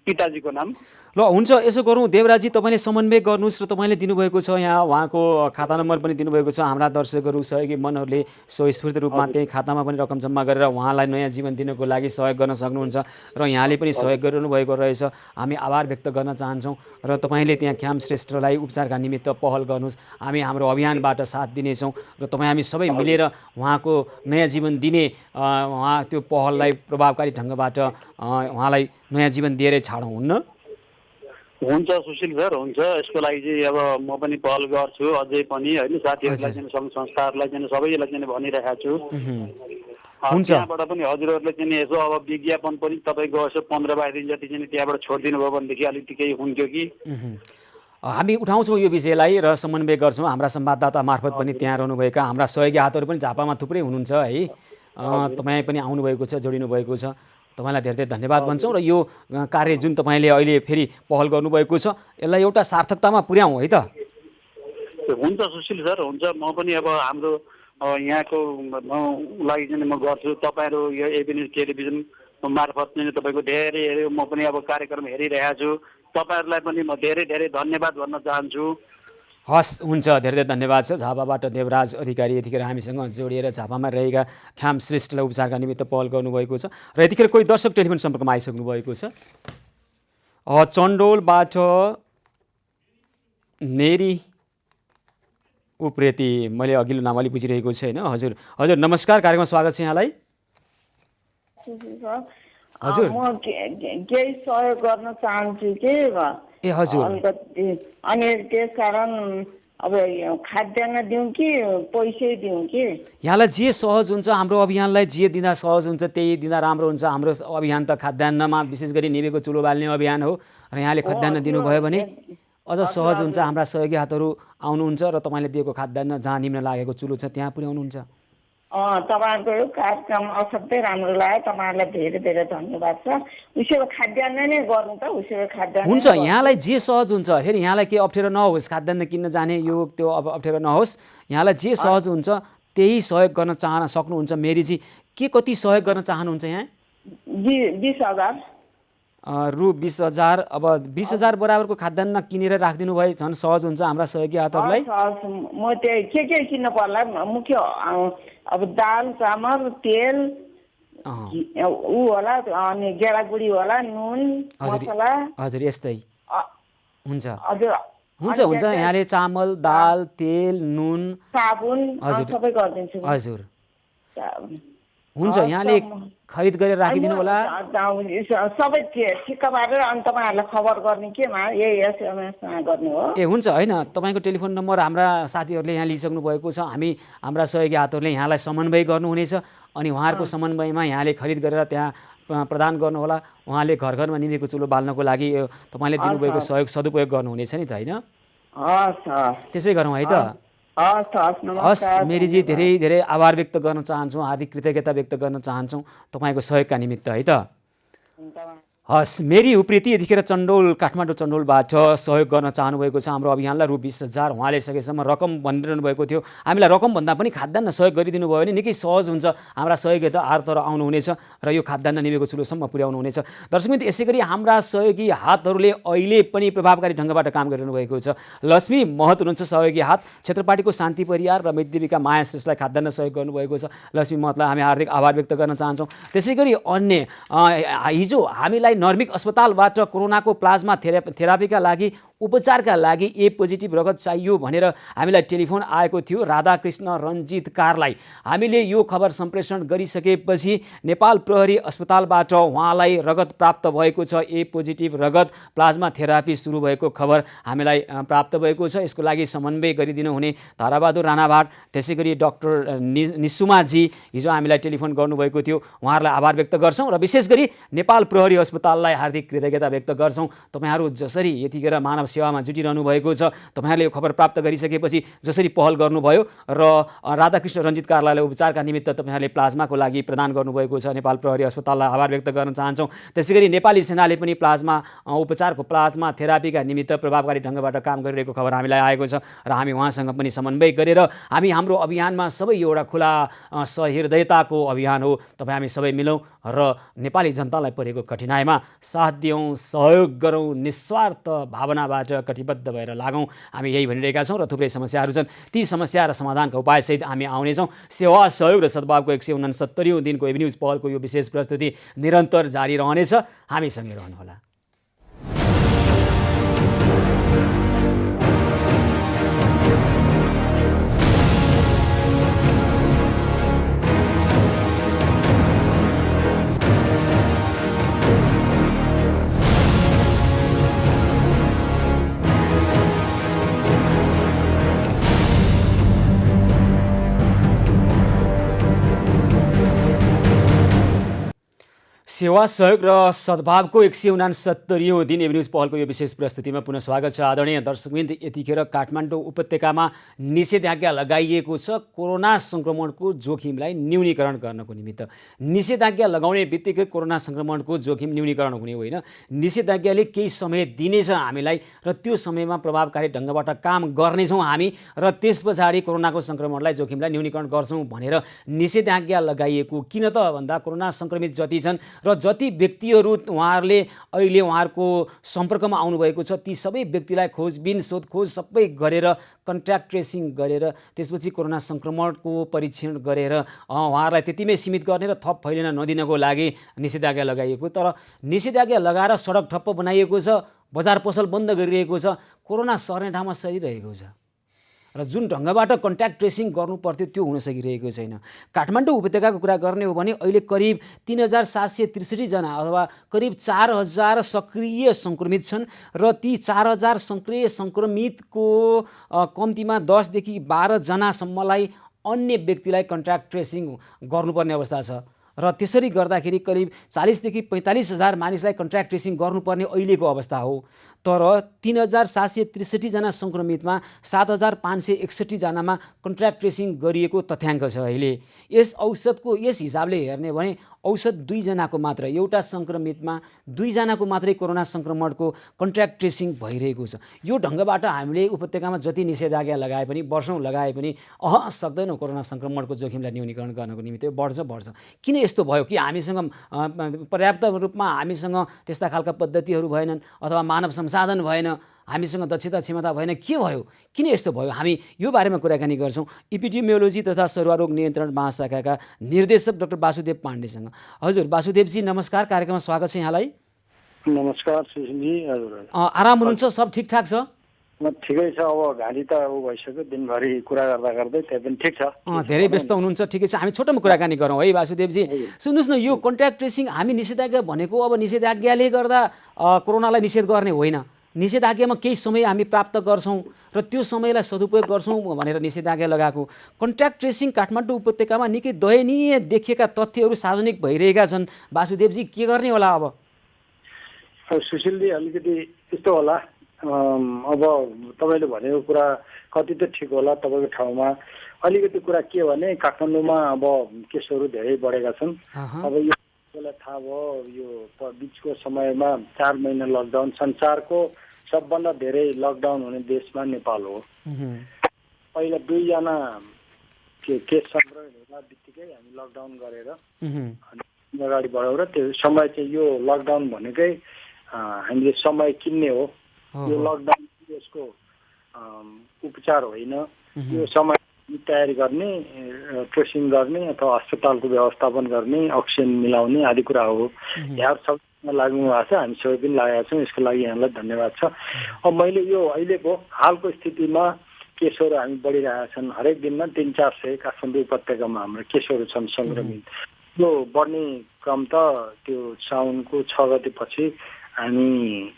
पिताजीको नाम।
ल हुन्छ, यसो गरौँ देवराजी, तपाईँले समन्वय गर्नुहोस् र तपाईँले दिनुभएको छ यहाँ उहाँको खाता नम्बर पनि दिनुभएको छ। हाम्रा दर्शकहरू सहयोगी मनहरूले स्वस्फूर्त रूपमा त्यही खातामा पनि रकम जम्मा गरेर उहाँलाई नयाँ जीवन दिनको लागि सहयोग गर्न सक्नुहुन्छ र यहाँले पनि सहयोग गरिरहनु भएको रहेछ। हामी आभार व्यक्त गर्न चाहन्छौँ र तपाईँले त्यहाँ ख्याम श्रेष्ठलाई उपचारका निमित्त पहल गर्नुहोस्। हामी हाम्रो अभियानबाट साथ दिनेछौँ र तपाईँ हामी सबै मिलेर उहाँको नयाँ जीवन दिने उहाँ त्यो पहललाई प्रभावकारी ढङ्गबाट उहाँलाई नयाँ जीवन दिएरै छाडौँ, हुन्न?
हुन्छ सुशील सर, हुन्छ। यसको लागि चाहिँ अब म पनि पहल गर्छु अझै पनि होइन, साथीहरूलाई चाहिँ सङ्घ संस्थाहरूलाई चाहिँ सबैलाई चाहिँ भनिरहेको छु। त्यहाँबाट पनि हजुरहरूले चाहिँ यसो अब विज्ञापन पनि तपाईँको यसो 15-22 दिन जति चाहिँ त्यहाँबाट छोडिदिनु भयो भनेदेखि अलिकति केही हुन्थ्यो कि।
हामी उठाउँछौँ यो विषयलाई र समन्वय गर्छौँ। हाम्रा संवाददाता मार्फत पनि त्यहाँ रहनुभएका हाम्रा सहयोगी हातहरू पनि झापामा थुप्रै हुनुहुन्छ है। तपाईँ पनि आउनुभएको छ, जोडिनु भएको छ, तपाईँलाई धेरै धेरै धन्यवाद भन्छौँ। र यो कार्य जुन तपाईँले अहिले फेरि पहल गर्नुभएको छ यसलाई एउटा सार्थकतामा पुर्याउँ है त।
हुन्छ सुशील सर, हुन्छ। म पनि अब हाम्रो यहाँको लागि चाहिँ म गर्छु। तपाईँहरू यो एबिन्यूज टेलिभिजन मार्फत चाहिँ तपाईँको धेरै म पनि अब कार्यक्रम हेरिरहेको छु। तपाईँहरूलाई पनि म धेरै धेरै धन्यवाद भन्न चाहन्छु।
हस्, हुन्छ, धेरै धेरै धन्यवाद छ। झापाबाट देवराज अधिकारी यतिखेर हामीसँग जोडिएर झापामा रहेका ख्याम श्रेष्ठलाई उपचारका निमित्त पहल गर्नुभएको छ र यतिखेर कोही दर्शक टेलिफोन सम्पर्कमा आइसक्नु भएको छ। चण्डोलबाट नेरी उप्रेती, मैले अघिल्लो नाम अलि बुझिरहेको छैन। हजुर हजुर नमस्कार, कार्यक्रममा स्वागत छ यहाँलाई।
हजुर म केही सहयोग गर्न चाहन्छु कि।
ए हजुर।
अनि त्यस कारण अब खाद्यान्न दिउँ कि पैसै दिउँ कि?
यहाँलाई जे सहज हुन्छ, हाम्रो अभियानलाई जे दिँदा सहज हुन्छ त्यही दिँदा राम्रो हुन्छ। हाम्रो अभियान त खाद्यान्नमा विशेष गरी निभेको चुलो बाल्ने अभियान हो र यहाँले खाद्यान्न दिनुभयो भने अझ सहज हुन्छ। हाम्रा सहयोगी हातहरू आउनुहुन्छ र तपाईँले दिएको खाद्यान्न जहाँ निम्न लागेको चुलो छ त्यहाँ पुर्याउनुहुन्छ।
तपाईँहरूको यो कार्यक्रम असाध्यै राम्रो लाग्यो। तपाईँहरूलाई धेरै धेरै धन्यवाद छ। उसो खाद्यान्न नै गर्नु त, उसो खाद्यान्न
हुन्छ। यहाँलाई जे सहज हुन्छ, फेरि यहाँलाई केही अप्ठ्यारो नहोस्, खाद्यान्न किन्न जाने यो त्यो अब अप्ठ्यारो नहोस्। यहाँलाई जे सहज हुन्छ त्यही सहयोग गर्न सक्नुहुन्छ। मेरीजी के कति सहयोग गर्न चाहनुहुन्छ यहाँ?
20,000
रु 20,000। अब 20,000 बराबरको खाद्यान्न किनेर राखिदिनु भए झन् सहज हुन्छ हाम्रा सहयोगी हातहरूलाई।
म त्यही के किन्नु पर्ला? मुख्य अब दाल, चामल, तेल ऊ होला, अनि गेडागुडी होला, नुन, मसला।
हजुर यस्तै हुन्छ।
हजुर
हुन्छ हुन्छ। यहाँले चामल, दाल, तेल, नुन,
साबुन सबै गरिदिन्छु।
हजुर हुन्छ। यहाँले खरिद गरेर राखिदिनु होला।
सबै ठिक्क पारेर अनि तपाईँहरूलाई खबर गर्ने केमा यही एसएमएसमा गर्ने हो।
ए हुन्छ। होइन, तपाईँको टेलिफोन नम्बर हाम्रा साथीहरूले यहाँ लिइसक्नु भएको छ। हामी हाम्रा सहयोगी हातहरूले यहाँलाई समन्वय गर्नुहुनेछ अनि उहाँहरूको समन्वयमा यहाँले खरिद गरेर त्यहाँ प्रदान गर्नुहोला। उहाँले घर घरमा निभेको चुलो बाल्नको लागि तपाईँले दिनुभएको सहयोग सदुपयोग गर्नुहुनेछ नि त, होइन? त्यसै गरौँ है त। हस् मेरीजी, धेरै धेरै आभार व्यक्त गर्न चाहन्छौँ, हार्दिक कृतज्ञता व्यक्त गर्न चाहन्छौँ तपाईँको सहयोगका निमित्त है त। हस्, मेरी उप्रेती यतिखेर काठमाडौँ चण्डोलबाट सहयोग गर्न चाहनुभएको छ हाम्रो अभियानलाई। रु 20,000 उहाँले सकेसम्म रकम भनिरहनु भएको थियो। हामीलाई रकमभन्दा पनि खाद्यान्न सहयोग गरिदिनु भयो भने निकै सहज हुन्छ। हाम्रा सहयोगी हातहरू आउनुहुनेछ र यो खाद्यान्न निभेको चुलोसम्म पुर्याउनुहुनेछ। दर्शकबिन, यसै गरी हाम्रा सहयोगी हातहरूले अहिले पनि प्रभावकारी ढङ्गबाट काम गरिरहनु भएको छ। लक्ष्मी महत हुनुहुन्छ सहयोगी हात, क्षेत्रपाटीको शान्ति परियार र मेदिदेवीका माया श्रेष्ठलाई खाद्यान्न सहयोग गर्नुभएको छ। लक्ष्मी महतलाई हामी हार्दिक आभार व्यक्त गर्न चाहन्छौँ। त्यसै गरी अन्य हिजो हामीलाई नर्मिक अस्पतालबाट कोरोनाको प्लाज्मा थेरापीका लागि उपचारका लागि ए पोजिटिभ रगत चाहियो भनेर हामीलाई टेलिफोन आएको थियो। राधाकृष्ण रञ्जित कारलाई हामीले यो खबर सम्प्रेषण गरिसकेपछि नेपाल प्रहरी अस्पतालबाट उहाँलाई रगत प्राप्त भएको छ। ए पोजिटिभ रगत प्लाज्मा थेरापी सुरु भएको खबर हामीलाई प्राप्त भएको छ। यसको लागि समन्वय गरिदिनु हुने धराबहादुर राणाभाट, त्यसै गरी डाक्टर निसुमाजी हिजो हामीलाई टेलिफोन गर्नुभएको थियो। उहाँहरूलाई आभार व्यक्त गर्छौँ र विशेष गरी नेपाल प्रहरी अस्पताल अस्पताललाई हार्दिक कृतज्ञता व्यक्त गर्छौँ। तपाईँहरू जसरी यतिखेर मानव सेवामा जुटिरहनु भएको छ, तपाईँहरूले यो खबर प्राप्त गरिसकेपछि जसरी पहल गर्नुभयो र राधाकृष्ण रञ्जित कार्यालय उपचारका निमित्त तपाईँहरूले प्लाज्माको लागि प्रदान गर्नुभएको छ, नेपाल प्रहरी अस्पताललाई आभार व्यक्त गर्न चाहन्छौँ। त्यसैगरी नेपाली सेनाले पनि प्लाज्मा उपचारको प्लाज्मा थेरापीका निमित्त प्रभावकारी ढङ्गबाट काम गरिरहेको खबर हामीलाई आएको छ र हामी उहाँसँग पनि समन्वय गरेर हामी हाम्रो अभियानमा सबै एउटा खुला सहृदयताको अभियान हो। तपाईँ हामी सबै मिलौँ र नेपाली जनतालाई परेको कठिनाइमा साथ दियौँ, सहयोग गरौँ, निस्वार्थ भावनाबाट कटिबद्ध भएर लागौँ। हामी यही भनिरहेका छौँ र थुप्रै समस्याहरू छन्। ती समस्या र समाधानका उपायसहित हामी आउनेछौँ। सेवा, सहयोग र सद्भावको 169औं दिनको एभिन्यूज पहलको यो विशेष प्रस्तुति निरन्तर जारी रहनेछ। हामीसँगै रहनुहोला। सेवा, सहयोग र सद्भावको 169औं दिन एभिन्यूज पहलको यो विशेष प्रस्तुतिमा पुनः स्वागत छ। आदरणीय दर्शकवृन्द, यतिखेर काठमाडौँ उपत्यकामा निषेधाज्ञा लगाइएको छ कोरोना सङ्क्रमणको जोखिमलाई न्यूनीकरण गर्नको निमित्त। निषेधाज्ञा लगाउने बित्तिकै कोरोना सङ्क्रमणको जोखिम न्यूनीकरण हुने होइन। निषेधाज्ञाले केही समय दिनेछ हामीलाई र त्यो समयमा प्रभावकारी ढङ्गबाट काम गर्नेछौँ हामी र त्यस पछाडि कोरोनाको सङ्क्रमणलाई जोखिमलाई न्यूनीकरण गर्छौँ भनेर निषेधाज्ञा लगाइएको। किन त भन्दा कोरोना सङ्क्रमित जति छन् र जति व्यक्तिहरू उहाँहरूले अहिले उहाँहरूको सम्पर्कमा आउनुभएको छ, ती सबै व्यक्तिलाई खोजबिन सोधखोज सबै गरेर कन्ट्याक्ट ट्रेसिङ गरेर त्यसपछि कोरोना सङ्क्रमणको परीक्षण गरेर उहाँहरूलाई त्यतिमै सीमित गर्ने र थप फैलिन नदिनको लागि निषेधाज्ञा लगाइएको। तर निषेधाज्ञा लगाएर सडक ठप्प बनाइएको छ, बजार पसल बन्द गरिरहेको छ, कोरोना सर्ने ठाउँमा सरिरहेको छ र जुन ढङ्गबाट कन्ट्याक्ट ट्रेसिङ गर्नु पर्थ्यो त्यो हुन सकिरहेको छैन। काठमाडौँ उपत्यकाको कुरा गर्ने हो भने अहिले करिब 3763 जना अथवा करिब 4000 सक्रिय सङ्क्रमित छन् र ती 4000 सक्रिय सङ्क्रमितको कम्तीमा 10 देखि 12 जनासम्मलाई अन्य व्यक्तिलाई कन्ट्याक्ट ट्रेसिङ गर्नुपर्ने अवस्था छ र त्यसरी गर्दाखेरि करिब 40 देखि 45 हजार मानिसलाई कन्ट्याक्ट ट्रेसिङ गर्नुपर्ने अहिलेको अवस्था हो। तर 3763 जना सङ्क्रमितमा 7561 जनामा कन्ट्याक्ट ट्रेसिङ गरिएको तथ्याङ्क छ। अहिले यस औषधको यस हिसाबले हेर्ने भने औषध 2 जनाको मात्र, एउटा सङ्क्रमितमा 2 जनाको मात्रै कोरोना सङ्क्रमणको कन्ट्याक्ट ट्रेसिङ भइरहेको छ। यो ढङ्गबाट हामीले उपत्यकामा जति निषेधाज्ञा लगाए पनि, वर्षौँ लगाए पनि सक्दैनौँ कोरोना सङ्क्रमणको जोखिमलाई न्यूनीकरण गर्नको निमित्त। बढ्छ। किन यस्तो भयो कि हामीसँग पर्याप्त रूपमा हामीसँग त्यस्ता खालका पद्धतिहरू भएनन् अथवा मानव संसाधन भएन, हामीसँग दक्षता क्षमता भएन, के भयो, किन यस्तो भयो? हामी यो बारेमा कुराकानी गर्छौँ एपिडेमियोलोजी तथा सरुवारोग नियन्त्रण महाशाखाका निर्देशक डाक्टर वासुदेव पाण्डेसँग। हजुर वासुदेवजी नमस्कार, कार्यक्रममा स्वागत छ यहाँलाई।
नमस्कार सुशीलजी। हजुर
आराम हुनुहुन्छ? सब ठिकठाक छ?
ठिकै छ। अब घाँटी त भइसक्यो, दिनभरि कुरा गर्दा गर्दै त्यही पनि ठिक छ।
धेरै व्यस्त हुनुहुन्छ, ठिकै छ। हामी छोटोमा कुराकानी गरौँ है वासुदेवजी। सुन्नुहोस् न, यो कन्ट्याक्ट ट्रेसिङ हामी निषेधाज्ञा भनेको अब निषेधाज्ञाले गर्दा कोरोनालाई निषेध गर्ने होइन। निषेधाज्ञामा केही समय हामी प्राप्त गर्छौँ र त्यो समयलाई सदुपयोग गर्छौँ भनेर निषेधाज्ञा लगाएको। कन्ट्याक्ट ट्रेसिङ काठमाडौँ उपत्यकामा निकै दयनीय देखिएका तथ्यहरू सार्वजनिक भइरहेका छन्। वासुदेवजी के गर्ने होला अब?
सुशीलजी अलिकति यस्तो होला, अब तपाईँले भनेको कुरा कति त ठिक होला तपाईँको ठाउँमा। अलिकति कुरा के भने काठमाडौँमा अब केसहरू धेरै बढेका छन्। अब यो तपाईँलाई थाहा भयो, यो बिचको समयमा 4 महिना लकडाउन, संसारको सबभन्दा धेरै लकडाउन हुने देशमा नेपाल हो। पहिला 2 जना केस सङ्क्रमित हुँदा बित्तिकै हामी लकडाउन गरेर अगाडि बढाएर त्यो समय चाहिँ यो लकडाउन भनेकै हामीले समय किन्ने हो। यो लकडाउन यसको उपचार होइन, यो समय तयारी गर्ने, ट्रेसिङ गर्ने अथवा अस्पतालको व्यवस्थापन गर्ने, अक्सिजन मिलाउने आदि कुरा हो। यहाँ सबैमा लाग्नु भएको छ, हामी सबै पनि लागेका छौँ। यसको लागि यहाँलाई धन्यवाद छ। अब मैले यो अहिलेको हालको स्थितिमा केसहरू हामी बढिरहेका छन्। हरेक दिनमा 300-400 काठमाडौँ उपत्यकामा हाम्रो केसहरू छन् सङ्क्रमित। यो बढ्ने क्रम त त्यो साउनको 6 गतेपछि हामी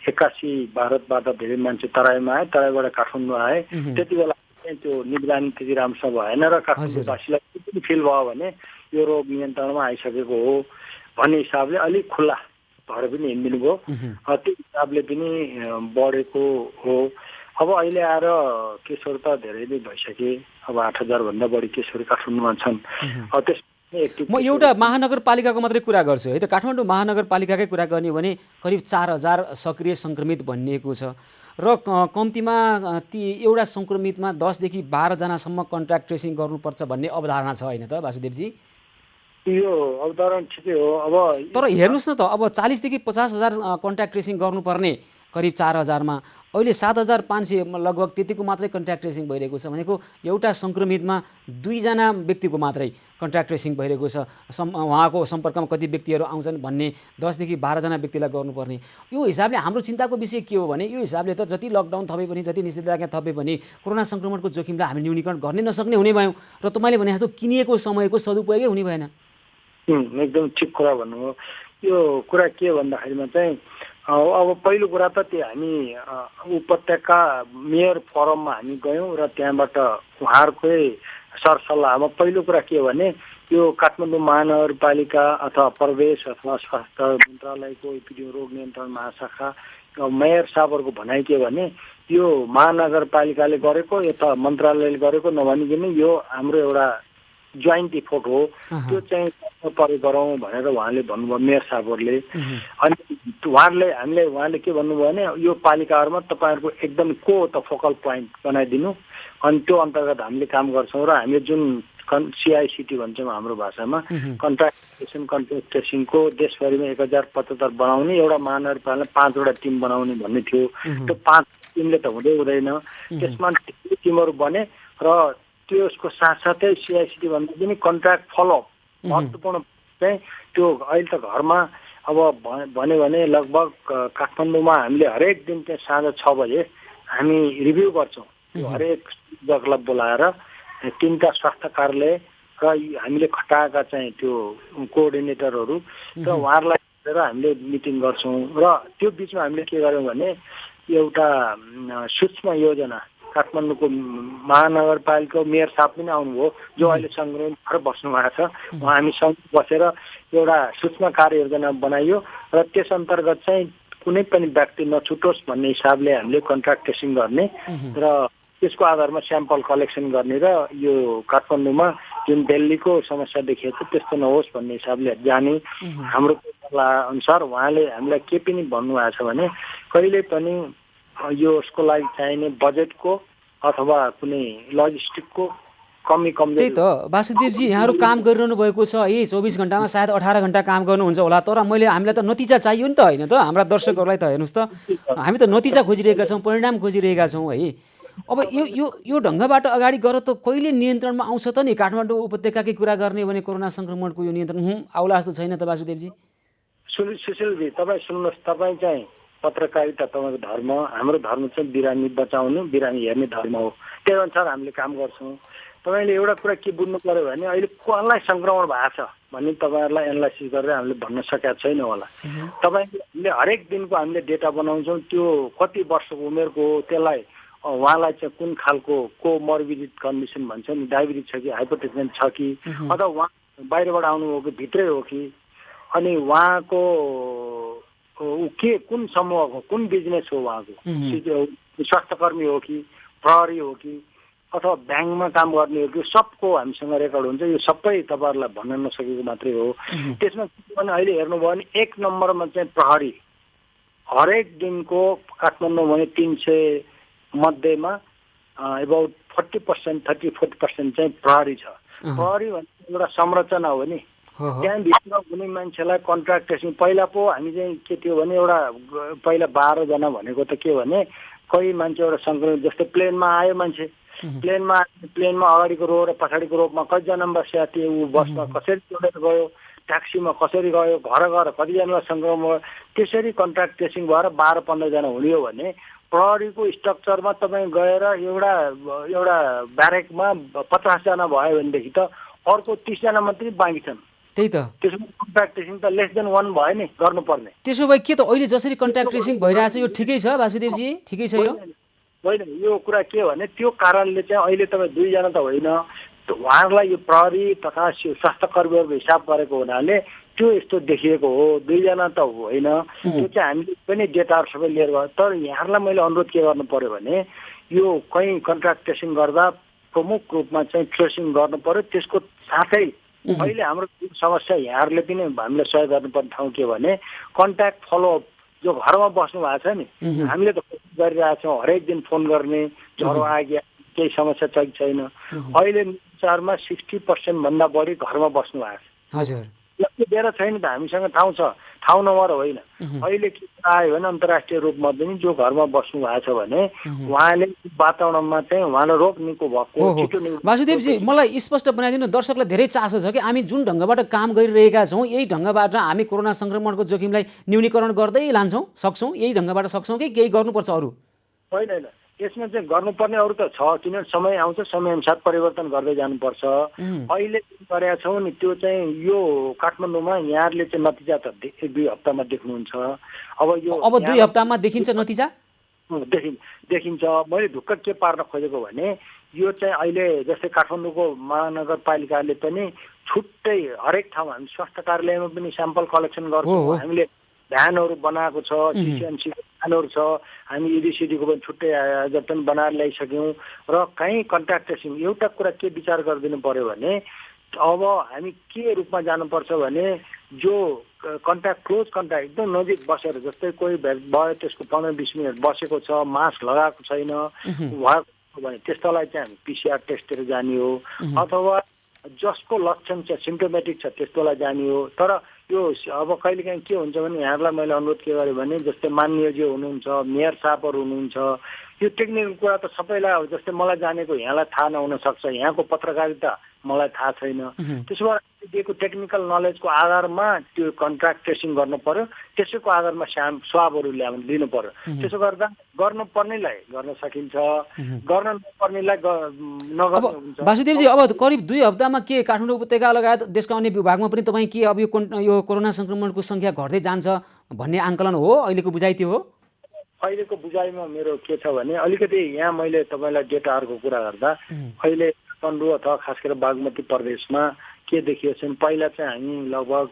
81 भारतबाट धेरै मान्छे तराईमा आए, तराईबाट काठमाडौँ आए। त्यति बेला त्यो निगरानी त्यति राम्रोसँग भएन र काठमाडौँवासीलाई पनि फिल भयो भने यो रोग नियन्त्रणमा आइसकेको हो भन्ने हिसाबले अलिक खुल्ला भएर पनि हिँडिदिनु भयो। त्यो हिसाबले पनि बढेको हो। अब अहिले आएर केसहरू त धेरै नै भइसके। अब 8,000 भन्दा बढी केसहरू काठमाडौँमा छन्। त्यस
म एउटा महानगरपालिकाको मात्रै कुरा गर्छु है त। काठमाडौँ महानगरपालिकाकै कुरा गर्ने हो भने करिब 4,000 सक्रिय सङ्क्रमित भनिएको छ र कम्तीमा ती एउटा सङ्क्रमितमा 10 देखि 12 जनासम्म कन्ट्याक्ट ट्रेसिङ गर्नुपर्छ भन्ने अवधारणा छ होइन त वासुदेवजी?
यो अवधारणा ठिकै हो। अब
तर हेर्नुहोस् न त, अब 40 देखि 50,000 कन्ट्याक्ट ट्रेसिङ गर्नुपर्ने करिब 4,000मा अहिले 7,500 लगभग त्यतिको मात्रै कन्ट्याक्ट ट्रेसिङ भइरहेको छ भनेको एउटा सङ्क्रमितमा 2 जना व्यक्तिको मात्रै कन्ट्याक्ट ट्रेसिङ भइरहेको छ। उहाँको सम्पर्कमा कति व्यक्तिहरू आउँछन् भन्ने 10 देखि 12 जना व्यक्तिलाई गर्नुपर्ने। यो हिसाबले हाम्रो चिन्ताको विषय के हो भने यो हिसाबले त जति लकडाउन थपे पनि जति निषेधाज्ञा थपे पनि कोरोना सङ्क्रमणको जोखिमलाई हामी न्यूनीकरण गर्ने नसक्ने हुने भयौँ र तपाईँले भने जस्तो किनिएको समयको सदुपयोगै हुने भएन।
एकदम ठिक कुरा भन्नुभयो। यो कुरा के भन्दाखेरिमा चाहिँ अब पहिलो कुरा त त्यो हामी उपत्यका मेयर फोरममा हामी गयौँ र त्यहाँबाट उहाँहरूकै सरसल्लाहमा पहिलो कुरा के हो भने यो काठमाडौँ महानगरपालिका अथवा प्रदेश अथवा स्वास्थ्य मन्त्रालयको एपिडेमिक रोग नियन्त्रण महाशाखा मेयर साहबहरूको भनाइ के भने यो महानगरपालिकाले गरेको यता मन्त्रालयले गरेको नभनिकन यो हाम्रो एउटा जोइन्ट इफोर्ट हो। त्यो चाहिँ परे गरौँ भनेर उहाँले भन्नुभयो मेयर साहबहरूले। अनि उहाँले के भन्नुभयो भने यो पालिकाहरूमा तपाईँहरूको एकदम को त फोकल पोइन्ट बनाइदिनु, अनि त्यो अन्तर्गत हामीले काम गर्छौँ र हामीले जुन CICT भन्छौँ हाम्रो भाषामा कन्ट्याक्ट ट्रेसिङको देशभरिमा 1075 बनाउने एउटा महानगरपालिकाले 5वटा टिम बनाउने भन्ने थियो। त्यो 5 टिमले त हुँदैन। त्यसमा टिमहरू बने र त्यसको साथसाथै CICT भन्दा पनि कन्ट्याक्ट फलोअप महत्त्वपूर्ण चाहिँ त्यो अहिले त घरमा अब भन्यो भने लगभग काठमाडौँमा हामीले हरेक दिन चाहिँ साँझ 6 बजे हामी रिभ्यू गर्छौँ। हरेक जग्गालाई बोलाएर 3टा स्वास्थ्य कार्यालय र हामीले खटाएका चाहिँ त्यो कोअर्डिनेटरहरू र उहाँहरूलाई लिएर हामीले मिटिङ गर्छौँ। र त्यो बिचमा हामीले के गर्यौँ भने एउटा सूक्ष्म योजना काठमाडौँको महानगरपालिकाको मेयर साहब पनि आउनुभयो जो अहिले सङ्क्रमित भएर बस्नु भएको छ। उहाँ हामीसँग बसेर एउटा सूक्ष्म कार्ययोजना बनाइयो र त्यस अन्तर्गत चाहिँ कुनै पनि व्यक्ति नछुटोस् भन्ने हिसाबले हामीले कन्ट्याक्ट ट्रेसिङ गर्ने र त्यसको आधारमा स्याम्पल कलेक्सन गर्ने र यो काठमाडौँमा जुन दिल्लीको समस्या देखिएको छ त्यस्तो नहोस् भन्ने हिसाबले जाने हाम्रो सल्लाह अनुसार उहाँले हामीलाई के पनि भन्नुभएको छ भने कहिले पनि यो उसको लागि चाहिने बजेटको अथवा कुनै लजिस्टिकको कमी
त्यही त वासुदेवजी यहाँहरू काम गरिरहनु भएको छ है। 24 घन्टामा सायद 18 घन्टा काम गर्नुहुन्छ होला, तर हामीलाई त नतिजा चाहियो नि त होइन त। हाम्रा दर्शकहरूलाई त हेर्नुहोस् त, हामी त नतिजा खोजिरहेका छौँ, परिणाम खोजिरहेका छौँ है। अब यो ढङ्गबाट अगाडि गएर त कहिले नियन्त्रणमा आउँछ त नि? काठमाडौँ उपत्यकाकै कुरा गर्ने भने कोरोना सङ्क्रमणको यो नियन्त्रण आउला जस्तो छैन त वासुदेवजी?
सुशीलजी तपाईँ सुन्नुहोस्, तपाईँ चाहिँ पत्रकारिता तपाईँको धर्म, हाम्रो धर्म चाहिँ बिरामी बचाउनु बिरामी हेर्ने धर्म हो। त्यही अनुसार हामीले काम गर्छौँ। तपाईँले एउटा कुरा के बुझ्नु पर्यो भने अहिले कसलाई सङ्क्रमण भएको छ भन्ने तपाईँहरूलाई एनालाइसिस गरेर हामीले भन्न सकेका छैन होला। हामीले हरेक दिनको हामीले डेटा बनाउँछौँ। त्यो कति वर्षको उमेरको हो, त्यसलाई उहाँलाई चाहिँ कुन खालको कोमर्बिडिट कन्डिसन भन्छ नि, डायबिटिज छ कि हाइपरटेन्सन छ कि अथवा उहाँ बाहिरबाट आउनुभयो कि भित्रै हो कि, अनि उहाँको के कुन समूहको कुन बिजनेस हो, उहाँको स्वास्थ्यकर्मी हो कि प्रहरी हो कि अथवा ब्याङ्कमा काम गर्ने हो कि, सबको हामीसँग रेकर्ड हुन्छ। यो सबै तपाईँहरूलाई भन्न नसकेको मात्रै हो। त्यसमा अहिले हेर्नुभयो भने 1 नम्बरमा चाहिँ प्रहरी। हरेक दिनको काठमाडौँ भने 300 मध्येमा एबाउट 40% 30-40% चाहिँ प्रहरी छ। प्रहरी भन्ने एउटा संरचना हो नि, त्यहाँभित्र कुनै मान्छेलाई कन्ट्याक्ट ट्रेसिङ पहिला पो हामी चाहिँ के थियो भने एउटा पहिला 12 जना भनेको त के भने कोही मान्छे एउटा सङ्क्रमित जस्तै प्लेनमा आयो मान्छे, प्लेनमा अगाडिको रो र पछाडिको रोपमा कतिजना बसेका थिए, ऊ बसमा कसरी चढेर गयो, ट्याक्सीमा कसरी गयो, घर गएर कतिजनालाई सङ्क्रमण भयो, त्यसरी कन्ट्याक्ट ट्रेसिङ भएर 12-15 जना हुने हो भने प्रहरीको स्ट्रक्चरमा तपाईँ गएर एउटा ब्यारेकमा 50 जना भयो भनेदेखि त अर्को 30 जना मात्रै बाँकी छन्।
त्यही त
त्यसमा कन्ट्याक्ट ट्रेसिङ त लेस देन 1 भयो नि गर्नुपर्ने।
त्यसो भए के त अहिले जसरी कन्ट्याक्ट ट्रेसिङ भइरहेछ यो ठिकै छ वासुदेवजी? ठिकै छ यो?
होइन, यो कुरा के भने त्यो कारणले चाहिँ अहिले तपाईँ 2 जना त होइन, उहाँहरूलाई यो प्रहरी तथा स्वास्थ्य कर्मीहरूको हिसाब गरेको हुनाले त्यो यस्तो देखिएको हो, 2 जना त होइन। त्यो चाहिँ हामीले पनि डेटाहरू सबै लिएर गयो। तर यहाँहरूलाई मैले अनुरोध के गर्नु पर्यो भने यो कहीँ कन्ट्याक्ट ट्रेसिङ गर्दा प्रमुख रूपमा चाहिँ ट्रेसिङ गर्नु पर्यो। त्यसको साथै अहिले हाम्रो समस्या यहाँहरूले पनि हामीलाई सहयोग गर्नुपर्ने ठाउँ के भने कन्ट्याक्ट फलोअप जो घरमा बस्नु भएको छ नि, हामीले त गरिरहेको छौँ हरेक दिन फोन गर्ने, ज्वरो आयो केही समस्या छ कि छैन। अहिले चारमा 60% भन्दा बढी घरमा बस्नु भएको छ।
हजुर,
दिएर छैन त हामीसँग ठाउँ छ, ठाउँ नभएर होइन। अहिले के आयो भने अन्तर्राष्ट्रिय रूपमा पनि जो घरमा बस्नु भएको छ भने उहाँले वातावरणमा चाहिँ उहाँलाई रोग निको भएको छिटो निको।
वासुदेवजी मलाई स्पष्ट बनाइदिनु, दर्शकलाई धेरै चासो छ कि हामी जुन ढङ्गबाट काम गरिरहेका छौँ यही ढङ्गबाट हामी कोरोना सङ्क्रमणको जोखिमलाई न्यूनीकरण गर्दै लान्छौँ, सक्छौँ, यही ढङ्गबाट सक्छौँ कि केही गर्नुपर्छ अरू?
होइन होइन, यसमा चाहिँ गर्नुपर्ने अरू त छ, किनभने समय आउँछ, समयअनुसार परिवर्तन गर्दै जानुपर्छ। अहिले गरेका छौँ नि त्यो चाहिँ यो काठमाडौँमा यहाँहरूले चाहिँ नतिजा त 1-2 हप्तामा देख्नुहुन्छ। अब
2 हप्तामा देखिन्छ नतिजा?
देखिन्छ। मैले ढुक्क के पार्न खोजेको भने यो चाहिँ अहिले जस्तै काठमाडौँको महानगरपालिकाले पनि छुट्टै हरेक ठाउँमा हामी स्वास्थ्य कार्यालयमा पनि स्याम्पल कलेक्सन गर्छौँ। हामीले भ्यानहरू बनाएको छ, सिसिएमसी भ्यानहरू छ, हामी इडिसिडीको पनि छुट्टै आयोजन पनि बनाएर ल्याइसक्यौँ। र कहीँ कन्ट्याक्ट ट्रेसिङ एउटा कुरा के विचार गरिदिनु पर्यो भने अब हामी के रूपमा जानुपर्छ भने जो कन्ट्याक्ट क्लोज कन्ट्याक्ट एकदम नजिक बसेर, जस्तै कोही भयो त्यसको 15-20 मिनट बसेको छ, मास्क लगाएको छैन उहाँको भने त्यस्तोलाई चाहिँ हामी PCR टेस्टहरू जाने हो, अथवा जसको लक्षण चाहिँ सिम्टोमेटिक छ त्यस्तोलाई जाने हो। तर यो अब कहिलेकाहीँ के हुन्छ भने यहाँहरूलाई मैले अनुरोध के गरेँ भने जस्तै माननीयजी हुनुहुन्छ, मेयर साहबहरू हुनुहुन्छ, यो टेक्निकल कुरा त सबैलाई अब जस्तै मलाई जानेको यहाँलाई थाहा नहुन सक्छ, यहाँको पत्रकारिता मलाई थाहा छैन। त्यसो भएर दिएको टेक्निकल नलेजको आधारमा त्यो कन्ट्याक्ट ट्रेसिङ गर्नु पर्यो, त्यसैको आधारमा स्वाबहरू लिनु पर्यो। त्यसो गर्दा गर्नुपर्नेलाई गर्न सकिन्छ, गर्न नपर्नेलाई नगर्नु हुन्छ।
वासुदेवजी अब करिब 2 हप्तामा के काठमाडौँ उपत्यका लगायत देशका अन्य विभागमा पनि तपाईँ के अब यो कोरोना सङ्क्रमणको सङ्ख्या घट्दै जान्छ भन्ने आङ्कलन हो, अहिलेको बुझाइ त्यो हो?
अहिलेको बुझाइमा मेरो के छ भने अलिकति यहाँ मैले तपाईँलाई डेटाहरूको कुरा गर्दा अहिले काठमाडौँ अथवा खास गरेर बागमती प्रदेशमा के देखिएको छ भने पहिला चाहिँ हामी लगभग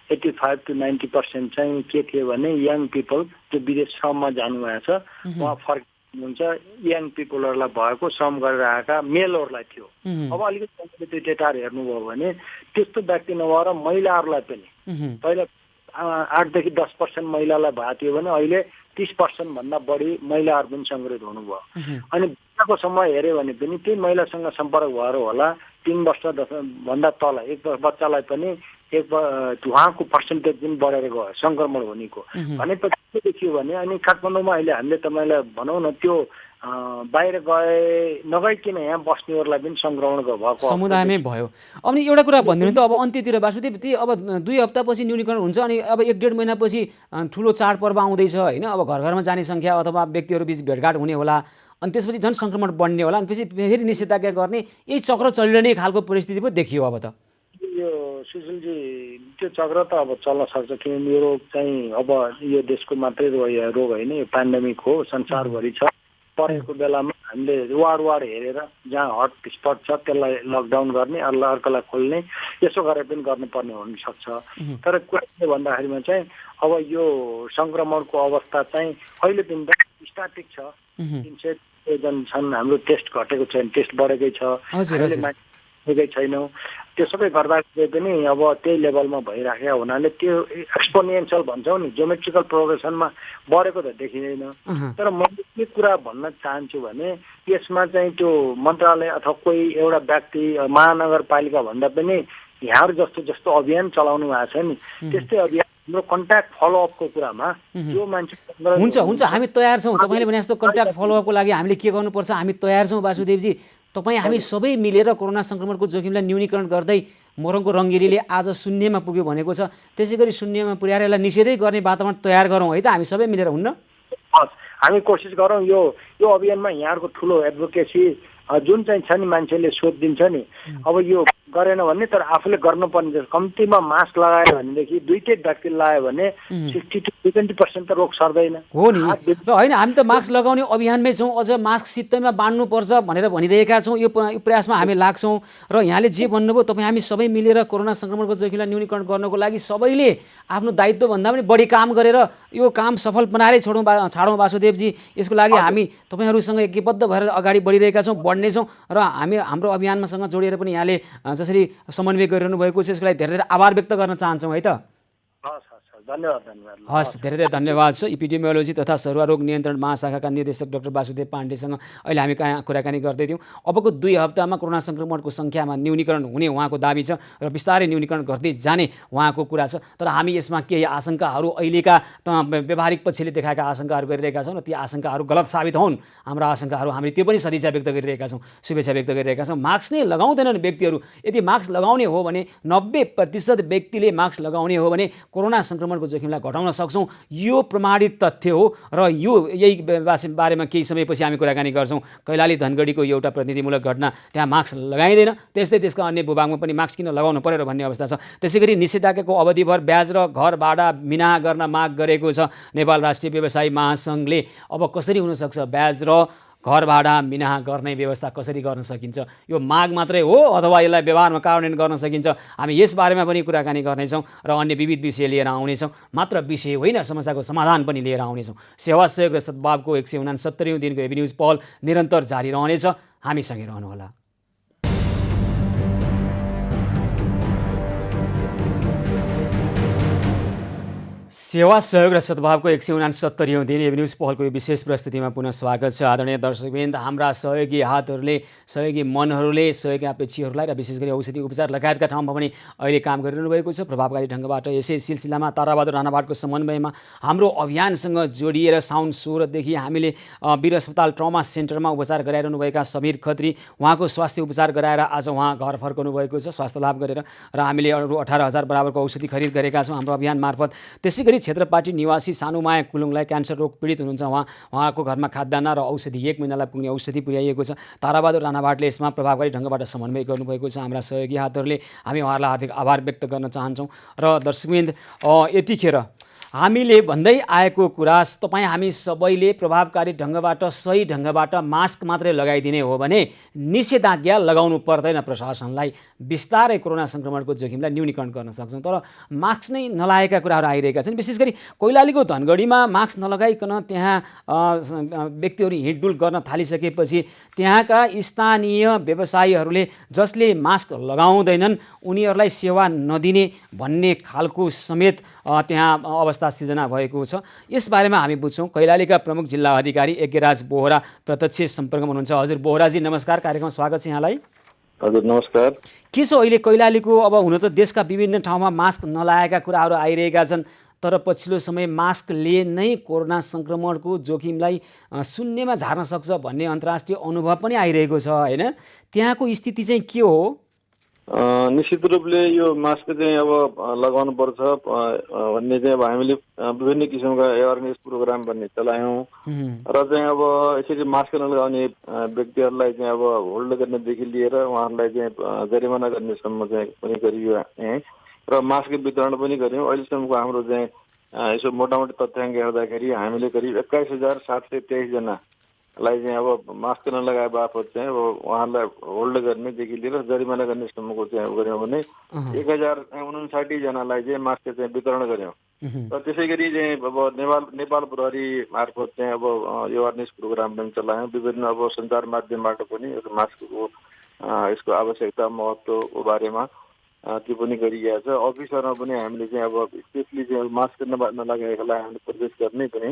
85 to 90% चाहिँ के थियो भने यङ पिपल जो विदेश श्रममा जानुभएको छ उहाँ फर्किनुहुन्छ, यङ पिपलहरूलाई भएको श्रम गरेर आएका मेलहरूलाई थियो। अब अलिकति त्यो डेटाहरू हेर्नुभयो भने त्यस्तो व्यक्ति नभएर महिलाहरूलाई पनि पहिला 8 देखि 10% महिलालाई भएको थियो भने अहिले 30% भन्दा बढी महिलाहरू पनि सङ्क्रमित हुनुभयो। अनि बच्चाको समय हेऱ्यो भने पनि त्यही महिलासँग सम्पर्क भएर होला 3 वर्ष भन्दा तल एक बच्चालाई पनि उहाँको पर्सेन्टेज पनि बढेर गयो सङ्क्रमण हुनेको। भनेपछि के देखियो भने अनि काठमाडौँमा अहिले हामीले तपाईँलाई भनौँ न त्यो बाहिर नगइकन यहाँ बस्नेहरूलाई पनि सङ्क्रमण भएको
समुदायमै भयो। अनि एउटा कुरा भनिदिनु त, अब अन्त्यतिर वासुदेव ती अब 2 हप्तापछि न्यूनीकरण हुन्छ अनि अब 1-1.5 महिनापछि ठुलो चाडपर्व आउँदैछ होइन, अब घर घरमा जाने सङ्ख्या अथवा व्यक्तिहरू बिच भेटघाट हुने होला, अनि त्यसपछि झन् सङ्क्रमण बढ्ने होला, अनि पछि फेरि निषेधाज्ञा गर्ने यही चक्र चलिरहने खालको परिस्थिति पो देखियो अब त।
यो सुशीलजी त्यो चक्र त अब चल्न सक्छ, किनभने यो रोग चाहिँ अब यो देशको मात्रै रोग होइन, यो पेन्डेमिक हो, संसारभरि छ। परेको बेलामा हामीले वार्ड हेरेर जहाँ हट स्पट छ त्यसलाई लकडाउन गर्ने, अर्कोलाई खोल्ने, यसो गरेर पनि गर्नुपर्ने हुनसक्छ। तर कुरा के भन्दाखेरिमा चाहिँ अब यो सङ्क्रमणको अवस्था चाहिँ अहिले पनि स्टाटिक छ, 300 जन छन्, हाम्रो टेस्ट घटेको छैन, टेस्ट बढेकै छ, छैनौँ। त्यो सबै गर्दाखेरि पनि अब त्यही लेभलमा भइराखेको हुनाले त्यो एक्सपोनेन्सियल भन्छौँ नि, ज्योमेट्रिकल प्रोग्रेसनमा बढेको त देखिँदैन। तर मैले के कुरा भन्न चाहन्छु भने यसमा चाहिँ त्यो मन्त्रालय अथवा कोही एउटा व्यक्ति महानगरपालिका भन्दा पनि यहाँहरू जस्तो अभियान चलाउनु भएको छ नि त्यस्तै अभियान हाम्रो कन्ट्याक्ट फलोअपको कुरामा जो मान्छे
हुन्छ हामी तयार छौँ। तपाईँले भने जस्तो कन्ट्याक्ट फलोअपको लागि हामीले के गर्नुपर्छ हामी तयार छौँ वासुदेवजी। तपाईँ हामी सबै मिलेर कोरोना सङ्क्रमणको जोखिमलाई न्यूनीकरण गर्दै मोरङको रङ्गेलीले आज शून्यमा पुग्यो भनेको छ, त्यसै गरी शून्यमा पुर्याएर यसलाई निषेधै गर्ने वातावरण तयार गरौँ है त, हामी सबै मिलेर हुन्न?
हामी कोसिस गरौँ। यो अभियानमा यहाँहरूको ठुलो एडभोकेसी जुन चाहिँ छ नि, मान्छेले सोध दिन्छ नि, अब यो गरेन भने तर आफूले गर्नुपर्ने कम्तीमा मास्क लगायो भनेदेखि दुईटै व्यक्ति लगायो भने 60 to 70% त रोग सर्दैन
हो नि। र होइन हामी त मास्क लगाउने अभियानमै छौँ, अझ मास्क सित्तैमा बाँड्नुपर्छ भनेर भनिरहेका छौँ। यो प्रयासमा हामी लाग्छौँ र यहाँले जे भन्नुभयो तपाईँ हामी सबै मिलेर कोरोना सङ्क्रमणको जोखिमलाई न्यूनीकरण गर्नको लागि सबैले आफ्नो दायित्वभन्दा पनि बढी काम गरेर यो काम सफल बनाएरै छाडौँ वासुदेवजी। यसको लागि हामी तपाईँहरूसँग एकबद्ध भएर अगाडि बढिरहेका छौँ, बढ्नेछौँ र हाम्रो अभियानमासँग जोडिएर पनि यहाँले जसरी समन्वय गरिरहनु भएको छ यसको लागि धेरै धेरै आभार व्यक्त गर्न चाहन्छौँ है त।
धन्यवाद।
हस्, धेरै धेरै धन्यवाद छ। इपिडेमियोलोजी तथा सरुवा रोग नियन्त्रण महाशाखाका निर्देशक डाक्टर वासुदेव पाण्डेसँग अहिले हामी कुराकानी गर्दै थियौँ। अबको 2 हप्तामा कोरोना सङ्क्रमणको सङ्ख्यामा न्यूनीकरण हुने उहाँको दाबी छ र बिस्तारै न्यूनीकरण गर्दै जाने उहाँको कुरा छ। तर हामी यसमा केही आशंकाहरू अहिलेका व्यवहारिक पक्षले देखाएका आशंकाहरू गरिरहेका छौँ र ती आशंकाहरू गलत साबित हुन्। हाम्रा आशंकाहरू हामीले त्यो पनि सदिच्छा व्यक्त गरिरहेका छौँ, शुभेच्छा व्यक्त गरिरहेका छौँ। मास्क नै लगाउँदैनन् व्यक्तिहरू, यदि मास्क लगाउने हो भने 90% व्यक्तिले मास्क लगाउने हो भने कोरोना सङ्क्रमणको जोखिमलाई घटाउन सक्छौँ। यो प्रमाणित तथ्य हो र यही बारेमा केही समयपछि हामी कुराकानी गर्छौँ। कैलाली धनगढीको एउटा प्रतिनिधिमूलक घटना, त्यहाँ मास्क लगाइँदैन, त्यस्तै त्यसका अन्य भूभागमा पनि मास्क किन लगाउनु पर्यो भन्ने अवस्था छ। त्यसै गरी निषेधाज्ञाको अवधिभर ब्याज र घर भाडा मिना गर्न माग गरेको छ नेपाल राष्ट्रिय व्यवसायी महासङ्घले। अब कसरी हुनसक्छ ब्याज र घर भाडा मिना गर्ने व्यवस्था कसरी गर्न सकिन्छ? यो माग मात्रै हो अथवा यसलाई व्यवहारमा कार्यान्वयन गर्न सकिन्छ? हामी यसबारेमा पनि कुराकानी गर्नेछौँ र अन्य विविध विषय लिएर आउनेछौँ। मात्र विषय होइन, समस्याको समाधान पनि लिएर आउनेछौँ। सेवा सहयोग र सद्भावको 169औं दिनको एबी न्युज पहल निरन्तर जारी रहनेछ। हामीसँगै रहनुहोला। सेवा सहयोग र सद्भावको 169औं दिन एबी न्युज पहलको यो विशेष प्रस्तुतिमा पुनः स्वागत छ। आदरणीय दर्शकवृन्द, हाम्रा सहयोगी हातहरूले, सहयोगी मनहरूले, सहयोगी अपेक्षीहरूलाई र विशेष गरी औषधि उपचार लगायतका ठाउँमा पनि अहिले काम गरिरहनु भएको छ प्रभावकारी ढङ्गबाट। यसै सिलसिलामा ताराबहादुर राणाभाटको समन्वयमा हाम्रो अभियानसँग जोडिएर साउन 16देखि हामीले वीर अस्पताल ट्रमा सेन्टरमा उपचार गराइरहनुभएका समीर खत्री, उहाँको स्वास्थ्य उपचार गराएर आज उहाँ घर फर्काउनु भएको छ स्वास्थ्य लाभ गरेर, र हामीले अरू 18,000 बराबरको औषधि खरिद गरेका छौँ हाम्रो अभियान मार्फत। त्यसै गरी क्षेत्रपाटी निवासी सानुमाया कुलुङलाई क्यान्सर रोग पीडित हुनुहुन्छ, उहाँको घरमा खाद्यान्न र औषधि 1 महिनालाई पुग्ने औषधि पुर्याइएको छ। ताराबहादुर राणाभाटले यसमा प्रभावकारी ढङ्गबाट समन्वय गर्नुभएको छ। हाम्रा सहयोगी हातहरूले हामी उहाँहरूलाई हार्दिक आभार व्यक्त गर्न चाहन्छौँ। र दर्शकवृन्द, यतिखेर हामीले भन्दै आएको कुरा, तपाईँ हामी सबैले प्रभावकारी ढङ्गबाट सही ढङ्गबाट मास्क मात्रै लगाइदिने हो भने निषेधाज्ञा लगाउनु पर्दैन प्रशासनलाई, बिस्तारै कोरोना सङ्क्रमणको जोखिमलाई न्यूनीकरण गर्न सक्छौँ। तर मास्क नै नलागेका कुराहरू आइरहेका छन्। विशेष गरी कैलालीको धनगढीमा मास्क नलगाइकन त्यहाँ व्यक्तिहरू हिँडडुल गर्न थालिसकेपछि त्यहाँका स्थानीय व्यवसायीहरूले जसले मास्क लगाउँदैनन् उनीहरूलाई सेवा नदिने भन्ने खालको समेत त्यहाँ अवस्था सिर्जना भएको छ। यसबारेमा हामी बुझ्छौँ। कैलालीका प्रमुख जिल्ला अधिकारी यज्ञराज बोहरा प्रत्यक्ष सम्पर्कमा हुनुहुन्छ। हजुर बोहराजी नमस्कार, कार्यक्रममा स्वागत छ यहाँलाई।
हजुर नमस्कार।
के छ अहिले कैलालीको? अब हुन त देशका विभिन्न ठाउँमा मास्क नलागेका कुराहरू आइरहेका छन्, तर पछिल्लो समय मास्कले नै कोरोना सङ्क्रमणको जोखिमलाई शून्यमा झार्न सक्छ भन्ने अन्तर्राष्ट्रिय अनुभव पनि आइरहेको छ होइन? त्यहाँको स्थिति चाहिँ के हो?
निश्चित रूपले यो मास्क चाहिँ अब लगाउनु पर्छ भन्ने चाहिँ अब हामीले विभिन्न किसिमका एवेरनेस प्रोग्राम भन्ने चलायौँ र चाहिँ अब यसरी मास्क नलगाउने व्यक्तिहरूलाई चाहिँ अब होल्ड गर्नेदेखि लिएर उहाँहरूलाई चाहिँ जरिमाना गर्नेसम्म चाहिँ पनि गरियो र मास्क वितरण पनि गऱ्यौँ। अहिलेसम्मको हाम्रो चाहिँ यसो मोटामोटी तथ्याङ्क हेर्दाखेरि हामीले करिब 21,723 जनालाई चाहिँ अब मास्क नलगाए बापत चाहिँ अब उहाँहरूलाई होल्ड गर्नेदेखि लिएर जरिमाना गर्नेसम्मको चाहिँ गऱ्यौँ भने 1,059 जनालाई चाहिँ मास्क चाहिँ वितरण गऱ्यौँ। र त्यसै गरी चाहिँ अब नेपाल प्रहरी मार्फत चाहिँ अब एवेरनेस प्रोग्राम पनि चलायौँ। विभिन्न अब सञ्चार माध्यमबाट पनि मास्कको यसको आवश्यकता महत्त्वको बारेमा त्यो पनि गरिएको छ। अफिसरमा पनि हामीले चाहिँ अब स्पेसली चाहिँ मास्क नलगाएकोलाई हामीले प्रवेश गर्ने पनि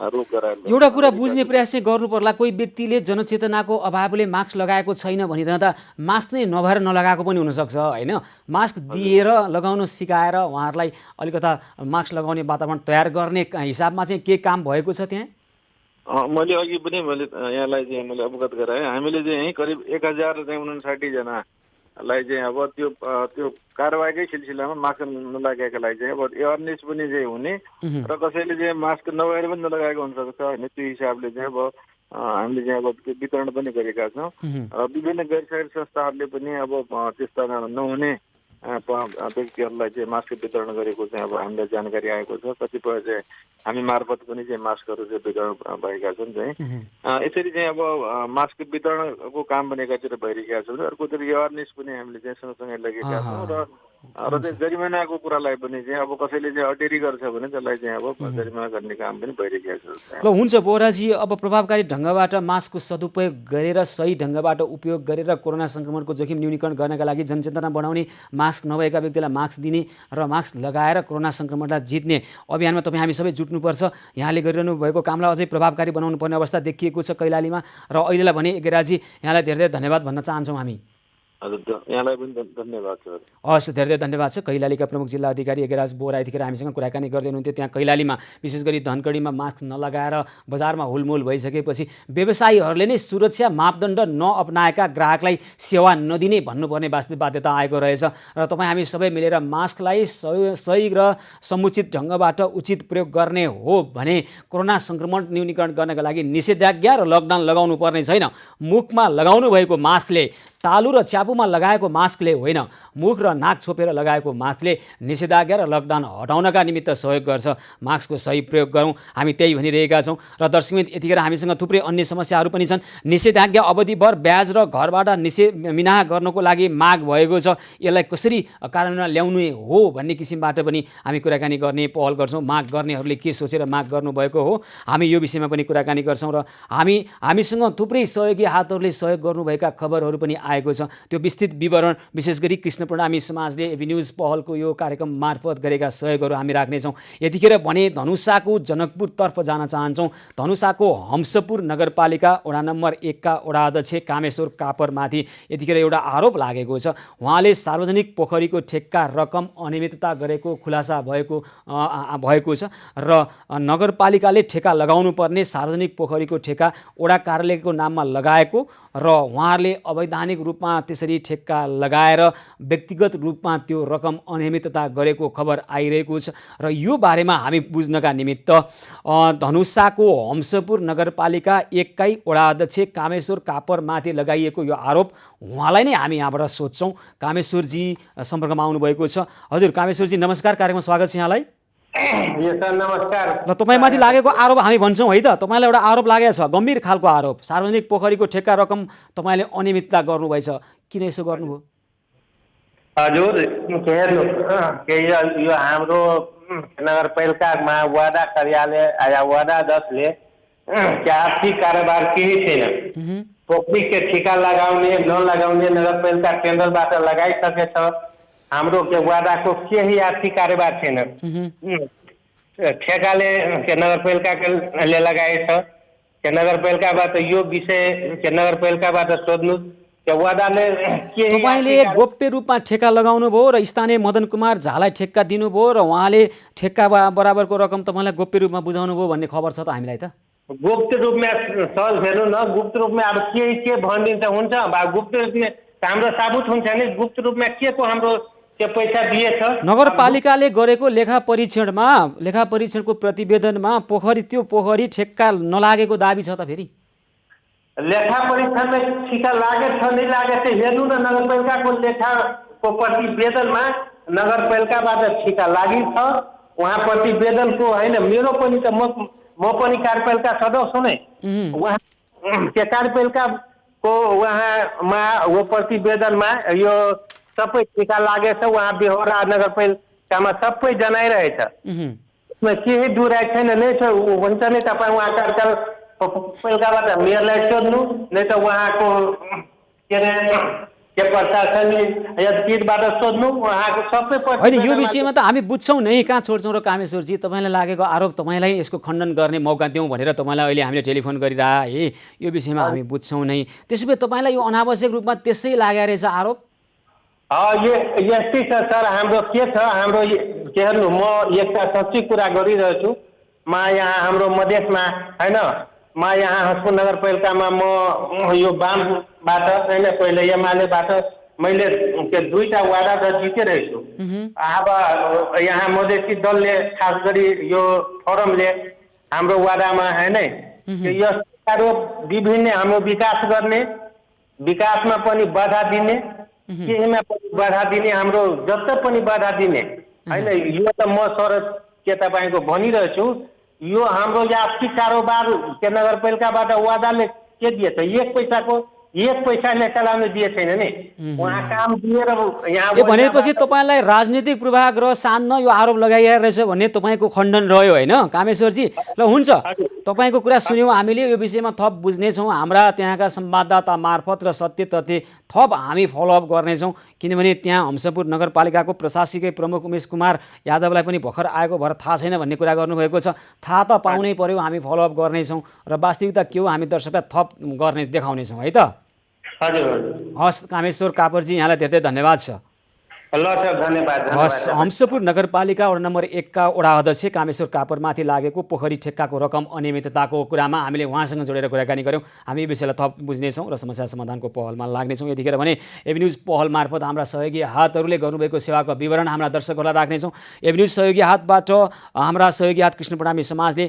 रोक गराएर
एउटा कुरा बुझ्ने प्रयास चाहिँ गर्नु पर्ला। कोही व्यक्तिले जनचेतनाको अभावले मास्क लगाएको छैन भनिरहँदा मास्क नै नभएर नलगाएको पनि हुनसक्छ होइन? मास्क दिएर लगाउन सिकाएर उहाँहरूलाई अलिकता मास्क लगाउने वातावरण तयार गर्ने हिसाबमा चाहिँ के काम भएको छ त्यहाँ?
मैले अघि पनि यहाँलाई चाहिँ मैले अवगत गराएँ। हामीले चाहिँ करिब 1,059 जना लाई चाहिँ अब त्यो कारबाहीकै सिलसिलामा मास्क नलगाएकालाई चाहिँ अब एवेरनेस पनि चाहिँ हुने र कसैले चाहिँ मास्क नभएर पनि नलगाएको हुनसक्छ होइन। त्यो हिसाबले चाहिँ अब हामीले चाहिँ अब त्यो वितरण पनि गरेका छौँ। विभिन्न गैर सरकारी संस्थाहरूले पनि अब त्यस्ता नहुने व्यक्तिहरूलाई चाहिँ मास्क वितरण गरेको चाहिँ अब हामीलाई जानकारी आएको छ। कतिपय चाहिँ हामी मार्फत पनि चाहिँ मास्कहरू चाहिँ वितरण भएका छन् चाहिँ यसरी चाहिँ अब मास्क वितरणको काम पनि एकातिर भइरहेका छौँ। अर्कोतिर एवेरनेस पनि हामीले चाहिँ सँगसँगै लगेका छौँ र चाहिँ जरिमानाको कुरालाई पनि चाहिँ अब कसैले चाहिँ अटेरी गर्छ भने त्यसलाई चाहिँ अब जरिमाना गर्ने काम पनि भइरहेका छ।
ल हुन्छ बोहराजी, अब प्रभावकारी ढङ्गबाट मास्कको सदुपयोग गरेर सही ढङ्गबाट उपयोग गरेर कोरोना सङ्क्रमणको जोखिम न्यूनीकरण गर्नका लागि जनचेतना बढाउने, मास्क नभएका व्यक्तिलाई मास्क दिने र मास्क लगाएर कोरोना सङ्क्रमणलाई जित्ने अभियानमा तपाईँ हामी सबै जुट्नुपर्छ। यहाँले गरिरहनु भएको कामलाई अझै प्रभावकारी बनाउनु पर्ने अवस्था देखिएको छ कैलालीमा र अहिलेलाई भने गेराजी यहाँलाई धेरै धेरै धन्यवाद भन्न चाहन्छौँ हामी।
हजुर यहाँलाई पनि धन्यवाद छ।
हस्, धेरै धेरै धन्यवाद छ। कैलालीका प्रमुख जिल्ला अधिकारी एगराज बोहरा यतिखेर हामीसँग कुराकानी गर्दै हुनुहुन्थ्यो। त्यहाँ कैलालीमा विशेष गरी धनगढीमा मास्क नलगाएर बजारमा हुलमुल भइसकेपछि व्यवसायीहरूले नै सुरक्षा मापदण्ड नअपनाएका ग्राहकलाई सेवा नदिने भन्नुपर्ने बाध्यता आएको रहेछ र तपाईँ हामी सबै मिलेर मास्कलाई सही र समुचित ढङ्गबाट उचित प्रयोग गर्ने हो भने कोरोना सङ्क्रमण न्यूनीकरण गर्नका लागि निषेधाज्ञा र लकडाउन लगाउनु पर्ने छैन। मुखमा लगाउनु भएको मास्कले, तालु र च्यापुमा लगाएको मास्कले होइन, मुख र नाक छोपेर लगाएको मास्कले निषेधाज्ञा र लकडाउन हटाउनका निमित्त सहयोग गर्छ। मास्कको सही प्रयोग गरौँ, हामी त्यही भनिरहेका छौँ। र दर्शकमित यतिखेर हामीसँग थुप्रै अन्य समस्याहरू पनि छन्। निषेधाज्ञा अवधिभर ब्याज र घरबाट मिनाहा गर्नको लागि माग भएको छ। यसलाई कसरी कार्यान्वयन ल्याउने हो भन्ने किसिमबाट पनि हामी कुराकानी गर्ने पहल गर्छौँ। माग गर्नेहरूले के सोचेर माग गर्नुभएको हो, हामी यो विषयमा पनि कुराकानी गर्छौँ र हामीसँग थुप्रै सहयोगी हातहरूले सहयोग गर्नुभएका खबरहरू पनि आएको छ। त्यो विस्तृत विवरण विशेष गरी कृष्ण प्रणामी समाजले एबी न्युज पहलको यो कार्यक्रम मार्फत गरेका सहयोगहरू हामी राख्नेछौँ। यतिखेर भने धनुषाको जनकपुरतर्फ जान चाहन्छौँ। धनुषाको हंसपुर नगरपालिका वडा नम्बर 1 का वडा अध्यक्ष कामेश्वर कापरमाथि यतिखेर एउटा आरोप लागेको छ। उहाँले सार्वजनिक पोखरीको ठेक्का रकम अनियमितता गरेको खुलासा भएको छ र नगरपालिकाले ठेक्का लगाउनु पर्ने सार्वजनिक पोखरीको ठेक्का वडा कार्यालयको नाममा लगाएको र उहाँहरूले अवैधानिक रूपमा त्यसरी ठेक्का लगाएर व्यक्तिगत रूपमा त्यो रकम अनियमितता गरेको खबर आइरहेको छ र यो बारेमा हामी बुझ्नका निमित्त धनुषाको हंसपुर नगरपालिका 1 का वडा अध्यक्ष कामेश्वर कापरमाथि लगाइएको यो आरोप उहाँलाई नै हामी यहाँबाट सोध्छौँ। कामेश्वरजी सम्पर्कमा आउनुभएको छ। हजुर कामेश्वरजी नमस्कार, कार्यक्रममा स्वागत छ यहाँलाई।
नमस्कार।
र तपाईँमाथि लागेको आरोप हामी भन्छौँ है त, तपाईँलाई एउटा आरोप लागेको छ, गम्भीर खालको आरोप। सार्वजनिक पोखरीको ठेक्का रकम तपाईँले अनियमितता गर्नुभएछ, किन यसो गर्नुभयो?
हजुर यो हाम्रो नगरपालिकामा वडा कार्यालय वडा अध्यक्षले आर्थिक कारोबार केही छैन। पोखरी के ठेक्का लगाउने नलगाउने नगरपालिका टेन्डरबाट लगाइसकेछ। हाम्रो वडाको केही आर्थिक कारोबार छैन। ठेकाले नगरपालिकाले लगाएछ। नगरपालिकाबाट यो विषय नगरपालिकाबाट सोध्नु।
तपाईँले गोप्य रूपमा ठेक्का लगाउनु भयो र स्थानीय मदन कुमार झालाई ठेक्का दिनुभयो र उहाँले ठेक्का बराबरको रकम तपाईँलाई गोप्य रूपमा बुझाउनु भयो भन्ने खबर छ त हामीलाई त।
गुप्त रूपमा सर हेर्नु न, गुप्त रूपमा अब के भनिदिन्छ हुन्छ। गुप्त रूपमा हाम्रो साबुत हुन्छ नि, गुप्त रूपमा के को हाम्रो पैसा दिएछ।
नगरपालिकाले गरेको लेखा परीक्षणको प्रतिवेदनमा त्यो पोखरी ठेक्का नलागेको दाबी छ त। फेरि
लेखा परीक्षणमा ठेक्का लागेछ नै लागेछ हेर्नु न। नगरपालिकाको लेखाको प्रतिवेदनमा नगरपालिकाबाट ठेक्का लागिन्छ। उहाँ प्रतिवेदनको होइन, मेरो पनि त म पनि कार्यपालिका सदस्य नै। उहाँ त्यो कार्यपालिकाको उहाँमा वो प्रतिवेदनमा यो सबै ठेक्का लागेछ। उहाँ बेहोरा नगरपालिकामा सबै जनाइरहेछ। केही दुराइ छैन नै छ। हुन्छ नि तपाईँ उहाँ कार्यपालिकाबाट मेयरलाई सोध्नु, नै त उहाँको के अरे प्रशासनिक एसपीबाट सोध्नु। उहाँको सबै
होइन, यो विषयमा त हामी बुझ्छौँ नै, कहाँ छोड्छौँ र कामेश्वरजी। तपाईँलाई लागेको आरोप तपाईँलाई यसको खण्डन गर्ने मौका दिउँ भनेर तपाईँलाई अहिले हामीले टेलिफोन गरिरहे यो विषयमा हामी बुझ्छौँ नै। त्यसो भए तपाईँलाई यो अनावश्यक रूपमा त्यसै लागेको रहेछ आरोप?
यस्तै छ सर। हाम्रो के छ, हाम्रो के हेर्नु, म एउटा सच्ची कुरा गरिरहेछु। म यहाँ हाम्रो मधेसमा होइन, म यहाँ हंसपुर नगरपालिकामा म यो वामबाट होइन, पहिले एमालेबाट म मैले के 2टा वादा त जितेरहेछु। अब यहाँ मधेसी दलले खास गरी यो फोरमले हाम्रो वादामा हैन यो विभिन्न हाम्रो विकास गर्ने, विकासमा पनि बाधा दिने, केहीमा पनि बाधा दिने, हाम्रो जस्तो पनि बाधा दिने हैन। यो त म सर के तपाईँको भनिरहेछु, यो हाम्रो आर्थिक कारोबार के नगरपालिकाबाट वादाले के दिएछ? 1 पैसाले चलाउन दिए छैन नि। उहाँ काम दिएर यहाँ
भनेपछि तपाईँलाई राजनीतिक पूर्वाग्रह सान्न यो आरोप लगाइरहेको रहेछ भन्ने तपाईँको खण्डन रह्यो होइन कामेश्वरजी? ल हुन्छ, तपाईँको कुरा सुन्यौँ हामीले, यो विषयमा थप बुझ्नेछौँ। हाम्रा त्यहाँका संवाददाता मार्फत र सत्य तथ्य थप हामी फलोअप गर्नेछौँ, किनभने त्यहाँ हम्सपुर नगरपालिकाको प्रशासकीय प्रमुख उमेश कुमार यादवलाई पनि भर्खर आएको भएर थाहा छैन भन्ने कुरा गर्नुभएको छ। थाहा त पाउनै पर्यो, हामी फलोअप गर्नेछौँ र वास्तविकता के हो हामी दर्शकलाई थप गर्ने देखाउनेछौँ है त।
हजुर
हस् कामेश्वर कापरजी, यहाँलाई धेरै धेरै धन्यवाद छ।
ल सर, धन्यवाद।
हस्, हम्सपुर नगरपालिका वडा नम्बर 1 का वडा अध्यक्ष कामेश्वर कापरमाथि लागेको पोखरी ठेक्काको रकम अनियमितताको कुरामा हामीले उहाँसँग जोडेर कुराकानी गऱ्यौँ। हामी विषयलाई थप बुझ्नेछौँ र समस्या समाधानको पहलमा लाग्नेछौँ। यतिखेर भने एभन्युज पहल मार्फत हाम्रा सहयोगी हातहरूले गर्नुभएको सेवाको विवरण हाम्रा दर्शकहरूलाई राख्नेछौँ। एभन्युज सहयोगी हातबाट हाम्रा सहयोगी हात कृष्ण प्रणामी समाजले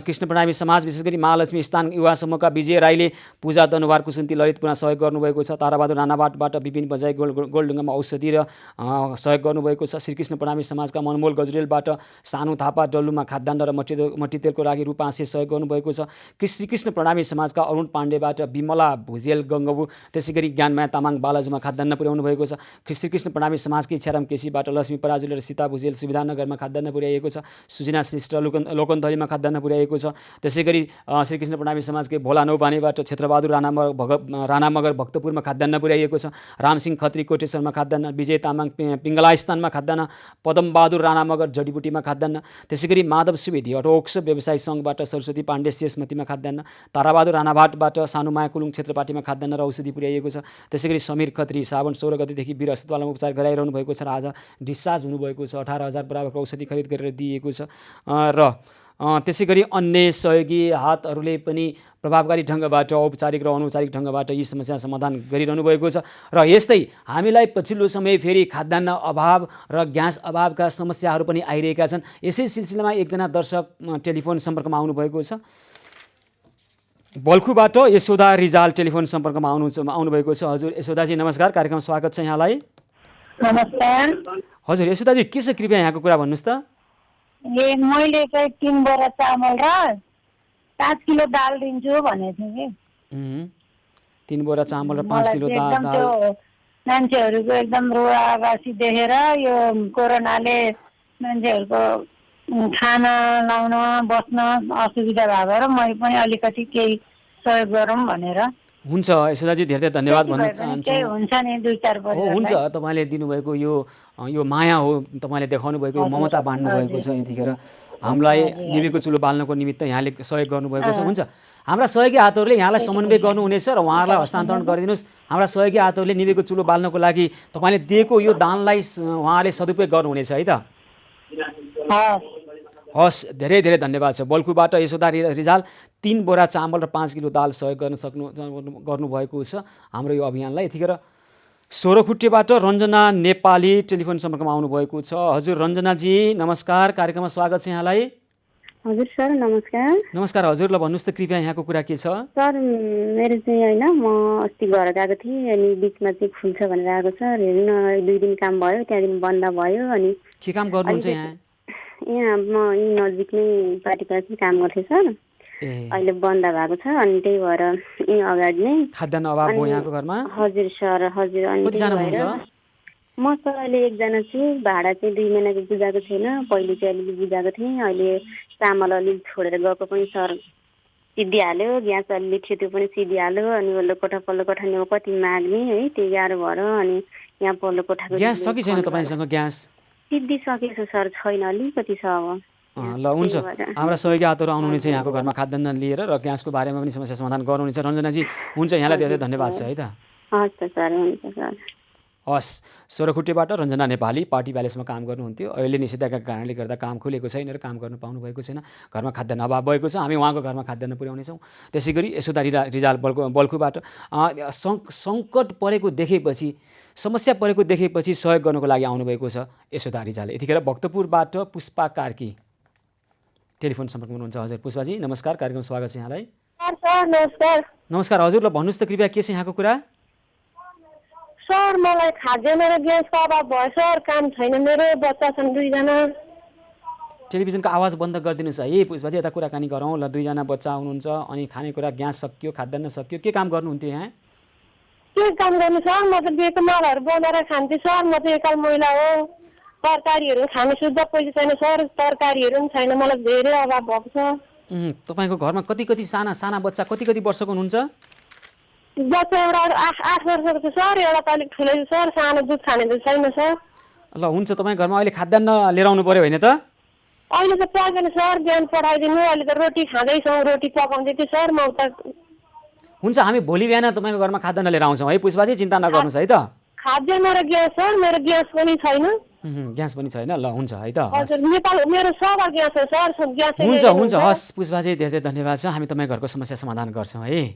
कृष्ण प्रणामी समाज विशेष गरी महालक्ष्मी स्थान युवा समूहका विजय राईले, पूजा दनुवार कुसुन्ती ललितपुरमा सहयोग गर्नुभएको छ। ताराबहादुर राणावाटबाट विपिन बजाई गोलढुङ्गामा औषधि र सहयोग गर्नुभएको छ। श्रीकृष्ण प्रणामी समाजका मनमोल गजरेलबाट सानु थापा डल्लुमा खाद्यान्न र मट्टीतेलको लागि रु 500 सहयोग गर्नुभएको छ। श्रीकृष्ण प्रणामी समाजका अरुण पाण्डेबाट विमला भुजेल गङ्गबु, त्यसै गरी ज्ञानमाया तामाङ बालाजुमा खाद्यान्न पुर्याउनु भएको छ। श्रीकृष्ण प्रणामी समाजकी इच्छाराम केसीबाट लक्ष्मी पराजुली र सीता भुजेल सुविधानगरमा खाद्यान्न पुर्याइएको छ। सुजना श्रेष्ठ लोकन्थलीमा खाद्यान्न पुर्याइएको छ। त्यसै गरी श्रीकृष्ण प्रणामी समाजकै भोला नौबानेबाट क्षेत्रबहादुर राणा मगर भक्तपुरमा खाद्यान्न पुर्याइएको छ। रामसिंह खत्री कोटेश्वरमा खाद्यान्न, विजय तामाङ पिङ्गला स्थानमा खाद्यान्न, पदमबहादुर राणा मगर जडीबुटीमा खाद्यान्न, त्यसै गरी माधव सुवेदी अटोक्स व्यवसायी सङ्घबाट सरस्वती पाण्डे शेषमतीमा खाद्यान्न, ताराबहादुर राणाभाटबाट सानुमाया कुलुङ क्षेत्रपाटीमा खाद्यान्न र औषधि पुर्याइएको छ। त्यसै गरी समीर खत्री सावन 16 गतेदेखि वीर अस्पतालमा उपचार गराइरहनु भएको छ र आज डिस्चार्ज हुनुभएको छ। 18,000 बराबरको औषधि खरिद गरेर दिएको छ। र त्यसै गरी अन्य सहयोगी हातहरूले पनि प्रभावकारी ढङ्गबाट औपचारिक र अनौपचारिक ढङ्गबाट यी समस्या समाधान गरिरहनु भएको छ। र यस्तै हामीलाई पछिल्लो समय फेरि खाद्यान्न अभाव र ग्यास अभावका समस्याहरू पनि आइरहेका छन्। यसै सिलसिलामा एकजना दर्शक टेलिफोन सम्पर्कमा आउनुभएको छ। बल्खुबाट यशोदा रिजाल टेलिफोन सम्पर्कमा आउनुभएको छ। हजुर यशोदाजी नमस्कार, कार्यक्रम स्वागत छ यहाँलाई।
नमस्कार।
हजुर यशोदाजी के छ, कृपया यहाँको कुरा भन्नुहोस् त।
मैले चाहिँ 3 बोरा चामल र 5 किलो दाल दिन्छु भनेको थिएँ कि।
3 बोरा चामल र 5 किलो दाल।
मान्छेहरूको एकदम रुवावासी देखेर यो कोरोनाले मान्छेहरूको खाना लाउन बस्न असुविधा भएर मैले पनि अलिकति केही सहयोग गरौँ भनेर।
हुन्छ यशोदाजी, धेरै धेरै धन्यवाद भन्न चाहन्छु।
हुन्छ नि 2-4
हो हुन्छ, तपाईँले दिनुभएको यो माया हो, तपाईँले देखाउनु भएको ममता बाँड्नु भएको छ। यतिखेर हामीलाई निवेको चुलो बाल्नको निमित्त यहाँले सहयोग गर्नुभएको छ। हुन्छ, हाम्रा सहयोगी हातहरूले यहाँलाई समन्वय गर्नुहुनेछ र उहाँहरूलाई हस्तान्तरण गरिदिनुहोस्। हाम्रा सहयोगी हातहरूले निवेको चुलो बाल्नको लागि तपाईँले दिएको यो दानलाई उहाँले सदुपयोग गर्नुहुनेछ है त। हस्, धेरै धेरै धन्यवाद छ। बल्खुबाट यशोदा रिजाल 3 बोरा चामल र 5 किलो दाल सहयोग गर्नुभएको छ हाम्रो यो अभियानलाई। यतिखेर सोह्रखुट्टेबाट रञ्जना नेपाली टेलिफोन सम्पर्कमा आउनुभएको छ। हजुर रञ्जनाजी नमस्कार, कार्यक्रममा स्वागत छ यहाँलाई।
हजुर सर नमस्कार।
नमस्कार हजुर, ल भन्नुहोस् त कृपया यहाँको कुरा के छ?
सर मेरो चाहिँ होइन, म अस्ति घर गएको थिएँ अनि बिचमा चाहिँ खुल्छ भनेर आएको छ। हेर्नु न 2 दिन काम भयो, त्यहाँदेखि बन्द भयो। अनि
के काम गर्नुहुन्छ यहाँ?
यहाँ म यहीँ नजिकमै पार्टीमा चाहिँ काम गर्थेँ सर, अहिले बन्द भएको छ। अनि त्यही भएर यहीँ अगाडि नै
खाद्यान्न अभाव भयो यहाँको घरमा?
हजुर सर हजुर। अनि
कतिजना हुनुहुन्छ?
म सर अहिले 1 जना छु। भाडा चाहिँ 2 महिनाको बुझाएको छैन, पहिले चाहिँ अलिकति बुझाएको थिएँ। अहिले चामल अलिक छोडेर गएको पनि सर सिद्धिहाल्यो, ग्यास अलिक थियो त्यो पनि सिद्धिहाल्यो। अनि वल्लो पल्लो कोठामा कति माग्ने है, त्यो गाह्रो भएर अनि यहाँ पल्लो कोठाको
ग्यास छ कि छैन तपाईँसँग? ग्यास
सिद्धिसकेको सर, छैन अलिकति छ अब।
ल हुन्छ, हाम्रा सहयोगी हातहरू आउनुहुनेछ यहाँको घरमा खाद्यान्न लिएर र ग्यासको बारेमा पनि समस्या समाधान गर्नुहुनेछ। रञ्जनाजी हुन्छ, यहाँलाई धेरै धेरै धन्यवाद छ है त।
हस् सर, हुन्छ सर।
हस्, सोह्रखुट्टेबाट रञ्जना नेपाली पार्टी प्यालेसमा काम गर्नुहुन्थ्यो। अहिले निषेधाज्ञाका कारणले गर्दा काम खुलेको छैन र काम गर्न पाउनु भएको छैन। घरमा खाद्यान्न अभाव भएको छ। हामी उहाँको घरमा खाद्यान्न पुर्याउनेछौँ। त्यसै गरी यशोदा रिजाल बल्खुबाट सङ्कट परेको देखेपछि, समस्या परेको देखेपछि सहयोग गर्नको लागि आउनुभएको छ यशोदा रिजाल। यतिखेर भक्तपुरबाट पुष्पा कार्की टेलिफोन सम्पर्कमा हुनुहुन्छ। हजुर पुष्पाजी नमस्कार, कार्यक्रम स्वागत छ यहाँलाई।
नमस्कार
नमस्कार हजुर, ल भन्नुहोस् त कृपया के छ यहाँको कुरा?
सर, मलाई खाद्यान्न र ग्यासको अभाव भयो सर। काम छैन, मेरो बच्चा छन् 2 जना।
टेलिभिजनको आवाज बन्द गरिदिनुहोस् है पुष्पाजी, यता कुराकानी गरौँ। ल 2 जना बच्चा हुनुहुन्छ अनि खानेकुरा ग्यास सक्यो, खाद्यान्न सक्यो, के काम गर्नुहुन्थ्यो यहाँ?
के काम गर्नु सर? म त दिएको मालहरू बनाएर खान्थेँ सर। म त एकाल महिला हो। तरकारीहरू खाने शुद्ध पैसा छैन सर। तरकारीहरू पनि छैन, मलाई धेरै अभाव भएको छ।
तपाईँको घरमा कति साना साना बच्चा कति वर्षको हुनुहुन्छ?
बच्चा एउटा 8 वर्षको छ सर, एउटा त अलिक ठुलै छ सर। सानो दुध खाने त छैन सर।
ल हुन्छ, तपाईँको घरमा अहिले खाद्यान्न लिएर आउनु पऱ्यो होइन त?
अहिले त पर्दैन सर, बिहान पठाइदिनु। अहिले त रोटी खाँदैछौँ, रोटी पकाउँदै थिएँ सर। म उता
हुन्छ, हामी भोलि बिहान तपाईँको घरमा खाद्यान्न लिएर आउँछौँ है पुष्पाजी, चिन्ता नगर्नुहोस् है त।
खाद्यान्न र ग्यास सर, मेरो ग्यास पनि छैन।
ग्यास पनि छैन। ल हुन्छ है त।
हजुर, नेपाल मेरो सभा ग्यास हो सर। ग्यास
हुन्छ हस् पुष्पाजी, धेरै धन्यवाद छ। हामी तपाईँको घरको समस्या समाधान गर्छौँ है।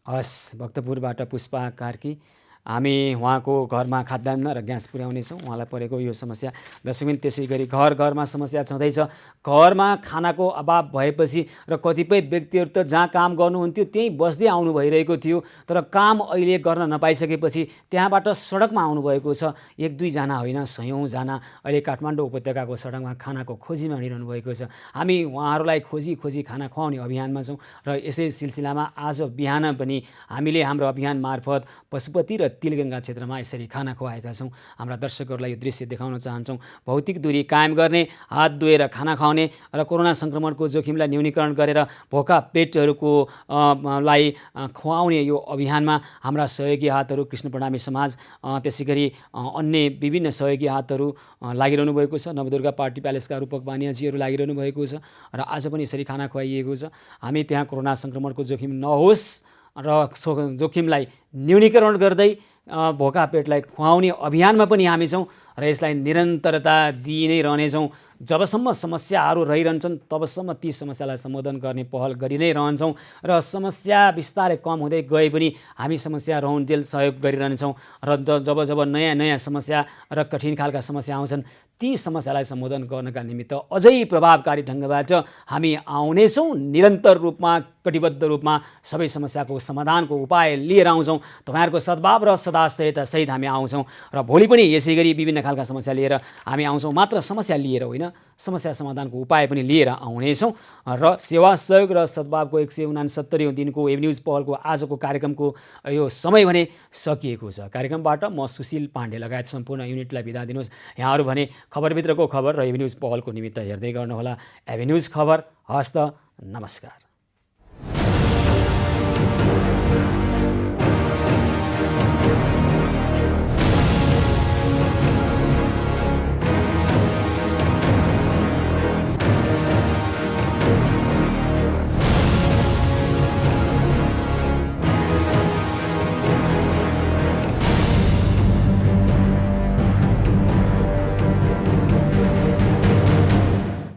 हस्, भक्तपुरबाट पुष्पा कार्की, हामी उहाँको घरमा खाद्यान्न र ग्यास पुर्याउनेछौँ। उहाँलाई परेको यो समस्या दर्शकबिन। त्यसै गरी घरमा समस्या छँदैछ। घरमा खानाको अभाव भएपछि र कतिपय व्यक्तिहरू त जहाँ काम गर्नुहुन्थ्यो त्यहीँ बस्दै आउनु भइरहेको थियो, तर काम अहिले गर्न नपाइसकेपछि त्यहाँबाट सडकमा आउनुभएको छ। 1-2 जना होइन, 100औँ जना अहिले काठमाडौँ उपत्यकाको सडकमा खानाको खोजीमा हिँडिरहनु भएको छ। हामी उहाँहरूलाई खोजी खाना खुवाउने अभियानमा छौँ र यसै सिलसिलामा आज बिहान पनि हामीले हाम्रो अभियान मार्फत पशुपति र तिलगङ्गा क्षेत्रमा यसरी खाना खुवाएका छौँ। हाम्रा दर्शकहरूलाई यो दृश्य देखाउन चाहन्छौँ। भौतिक दूरी कायम गर्ने, हात धोएर खाना खुवाउने र कोरोना सङ्क्रमणको जोखिमलाई न्यूनीकरण गरेर भोका पेटहरूको लाई खुवाउने यो अभियानमा हाम्रा सहयोगी हातहरू कृष्ण प्रणामी समाज, त्यसै गरी अन्य विभिन्न सहयोगी हातहरू लागिरहनु भएको छ। नवदुर्गा पार्टी प्यालेसका रूपक बानियाजीहरू लागिरहनु भएको छ र आज पनि यसरी खाना खुवाइएको छ। हामी त्यहाँ कोरोना सङ्क्रमणको जोखिम नहोस् र जोखिमलाई न्यूनीकरण गर्दै भोका पेटलाई खुवाउने अभियानमा पनि हामी छौँ र यसलाई निरन्तरता दिइ नै रहनेछौँ। जबसम्म समस्याहरू रहिरहन्छन् तबसम्म ती समस्यालाई सम्बोधन गर्ने पहल गरि नै रहन्छौँ र समस्या बिस्तारै कम हुँदै गए पनि हामी समस्या रहन्जेल सहयोग गरिरहनेछौँ र जब नयाँ समस्या र कठिन खालका समस्या आउँछन् ती समस्यालाई सम्बोधन गर्नका निमित्त अझै प्रभावकारी ढङ्गबाट हामी आउनेछौँ। निरन्तर रूपमा कटिबद्ध रूपमा सबै समस्याको समाधानको उपाय लिएर आउँछौँ। तपाईँहरूको सद्भाव र सदाश्रयता सहित हामी आउँछौँ र भोलि पनि यसै गरी विभिन्न खालका समस्या लिएर हामी आउँछौँ। मात्र समस्या लिएर होइन, समस्या समाधानको उपाय पनि लिएर आउनेछौँ र सेवा सहयोग र सद्भावको 169औँ दिनको वेब न्युज पहलको आजको कार्यक्रमको यो समय भने सकिएको छ। कार्यक्रमबाट म सुशील पाण्डे लगायत सम्पूर्ण युनिटलाई बिदा दिनुहोस्। यहाँहरू भने खबरभित्रको खबर र एभि न्युज पहलको निमित्त हेर्दै गर्नुहोला एभि न्युज खबर। हस्त नमस्कार।